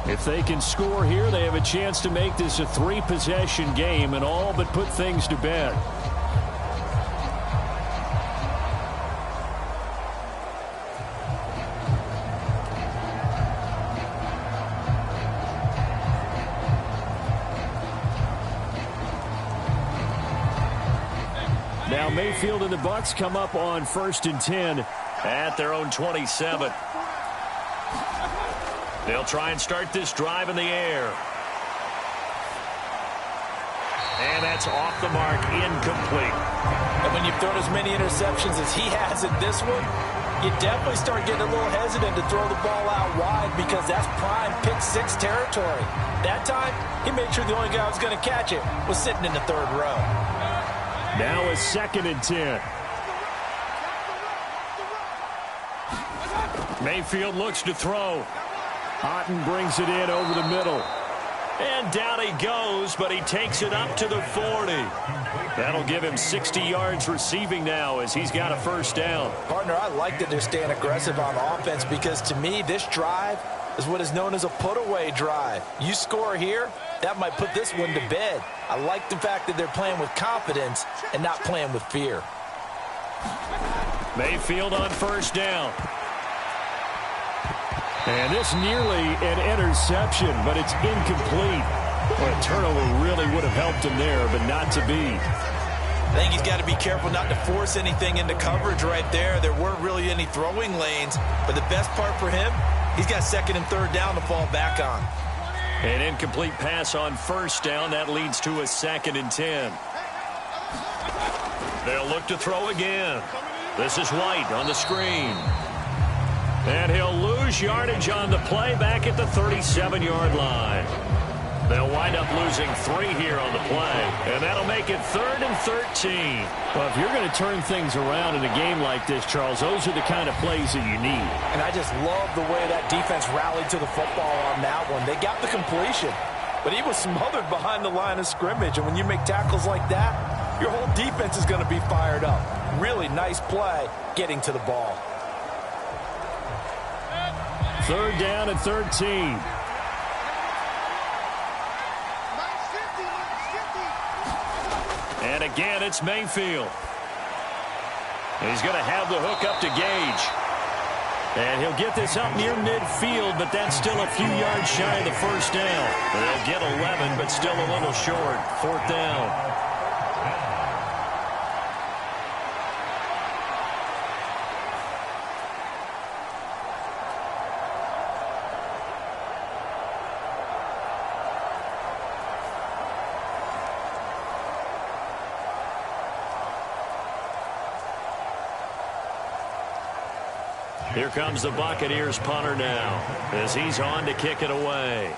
If they can score here, they have a chance to make this a 3-possession game and all but put things to bed. Now Mayfield and the Bucs come up on 1st and 10 at their own 27. They'll try and start this drive in the air. And that's off the mark, incomplete. And when you've thrown as many interceptions as he has in this one, you definitely start getting a little hesitant to throw the ball out wide because that's prime pick 6 territory. That time, he made sure the only guy who was going to catch it was sitting in the 3rd row. Now a 2nd and 10. Mayfield looks to throw. Otten brings it in over the middle. And down he goes, but he takes it up to the 40. That'll give him 60 yards receiving now as he's got a first down. Partner, I like that they're staying aggressive on offense because to me, this drive is what is known as a put-away drive. You score here, that might put this one to bed. I like the fact that they're playing with confidence and not playing with fear. Mayfield on first down. And this nearly an interception, but it's incomplete. Well, a turnover really would have helped him there, but not to be. I think he's got to be careful not to force anything into coverage right there. There weren't really any throwing lanes, but the best part for him, he's got 2nd and 3rd down to fall back on. An incomplete pass on first down. That leads to a 2nd and 10. They'll look to throw again. This is White on the screen. And he'll lose yardage on the play back at the 37-yard line. They'll wind up losing 3 here on the play. And that'll make it 3rd and 13. Well, if you're going to turn things around in a game like this, Charles, those are the kind of plays that you need. And I just love the way that defense rallied to the football on that one. They got the completion, but he was smothered behind the line of scrimmage. And when you make tackles like that, your whole defense is going to be fired up. Really nice play getting to the ball. 3rd down and 13. And again, it's Mayfield. He's going to have the hook up to Gage. And he'll get this up near midfield, but that's still a few yards shy of the first down. They'll get 11, but still a little short. Fourth down. Here comes the Buccaneers punter now as he's on to kick it away.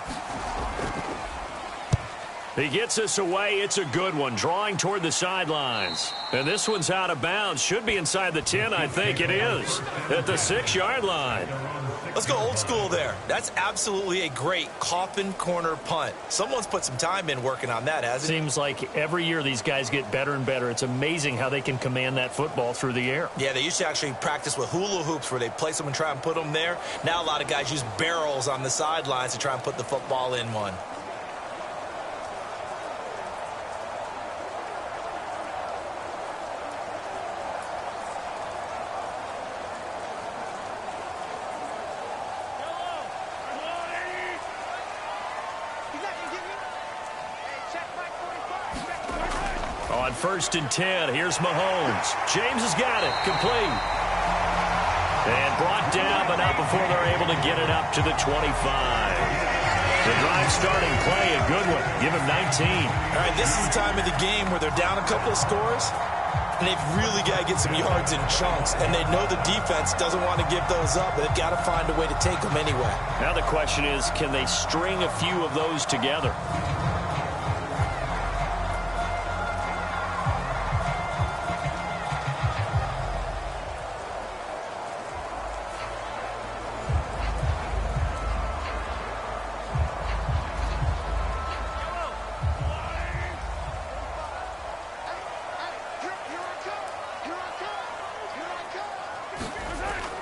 He gets this away. It's a good one, drawing toward the sidelines. And this one's out of bounds. Should be inside the 10, I think it is, at the 6-yard line. Let's go old school there. That's absolutely a great coffin corner punt. Someone's put some time in working on that, hasn't it? Seems like every year these guys get better and better. It's amazing how they can command that football through the air. Yeah, they used to actually practice with hula hoops where they place them and try and put them there. Now a lot of guys use barrels on the sidelines to try and put the football in one. On 1st and 10, here's Mahomes. James has got it, complete. And brought down, but not before they're able to get it up to the 25. The drive starting play, a good one. Give him 19. All right, this is the time of the game where they're down a couple of scores, and they've really got to get some yards in chunks, and they know the defense doesn't want to give those up, but they've got to find a way to take them anyway. Now the question is, can they string a few of those together?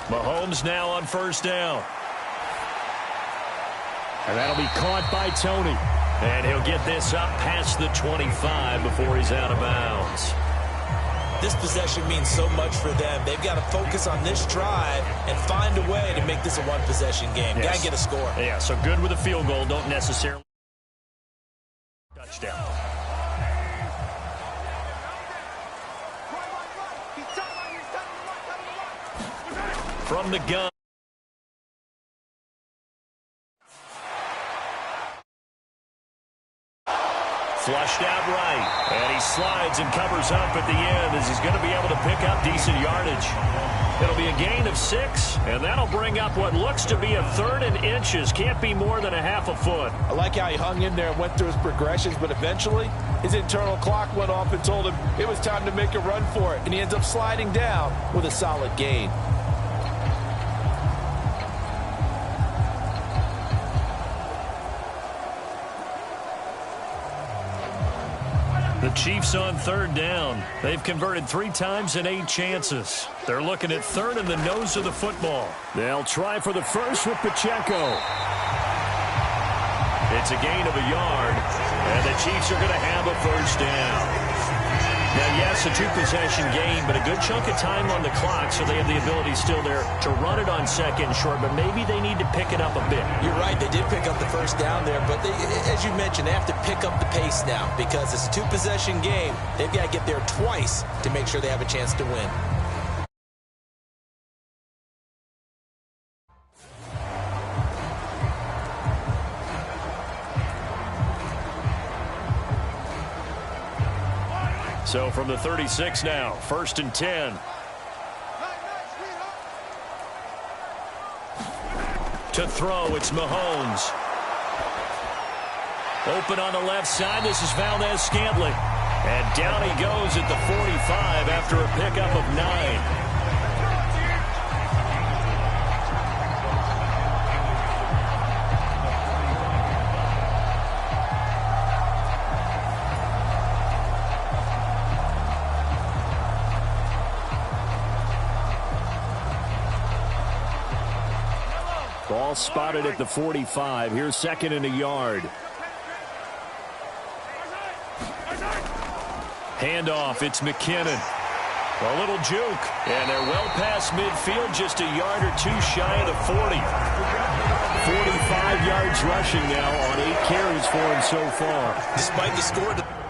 Mahomes now on 1st down. And that'll be caught by Tony. And he'll get this up past the 25 before he's out of bounds. This possession means so much for them. They've got to focus on this drive and find a way to make this a one-possession game. Yes. Got to get a score. Yeah, so good with a field goal. Don't necessarily touchdown. From the gun. Flushed out right. And he slides and covers up at the end as he's going to be able to pick up decent yardage. It'll be a gain of 6, and that'll bring up what looks to be a 3rd and inches. Can't be more than a half a foot. I like how he hung in there and went through his progressions, but eventually his internal clock went off and told him it was time to make a run for it, and he ends up sliding down with a solid gain. The Chiefs on 3rd down. They've converted 3 times in 8 chances. They're looking at 3rd in the nose of the football. They'll try for the first with Pacheco. It's a gain of a yard, and the Chiefs are going to have a 1st down. Now, yes, a 2-possession game, but a good chunk of time on the clock, so they have the ability still there to run it on 2nd and short, but maybe they need to pick it up a bit. You're right. They did pick up the 1st down there, but they, as you mentioned, they have to pick up the pace now because it's a 2-possession game. They've got to get there twice to make sure they have a chance to win. So from the 36 now, 1st and 10. To throw, it's Mahomes. Open on the left side, this is Valdez-Scantling. And down he goes at the 45 after a pickup of 9. Ball spotted at the 45. Here's 2nd and a yard. Handoff, it's McKinnon. A little juke. And they're well past midfield, just a yard or two shy of the 40. 45 yards rushing now on 8 carries for him so far. Despite the score...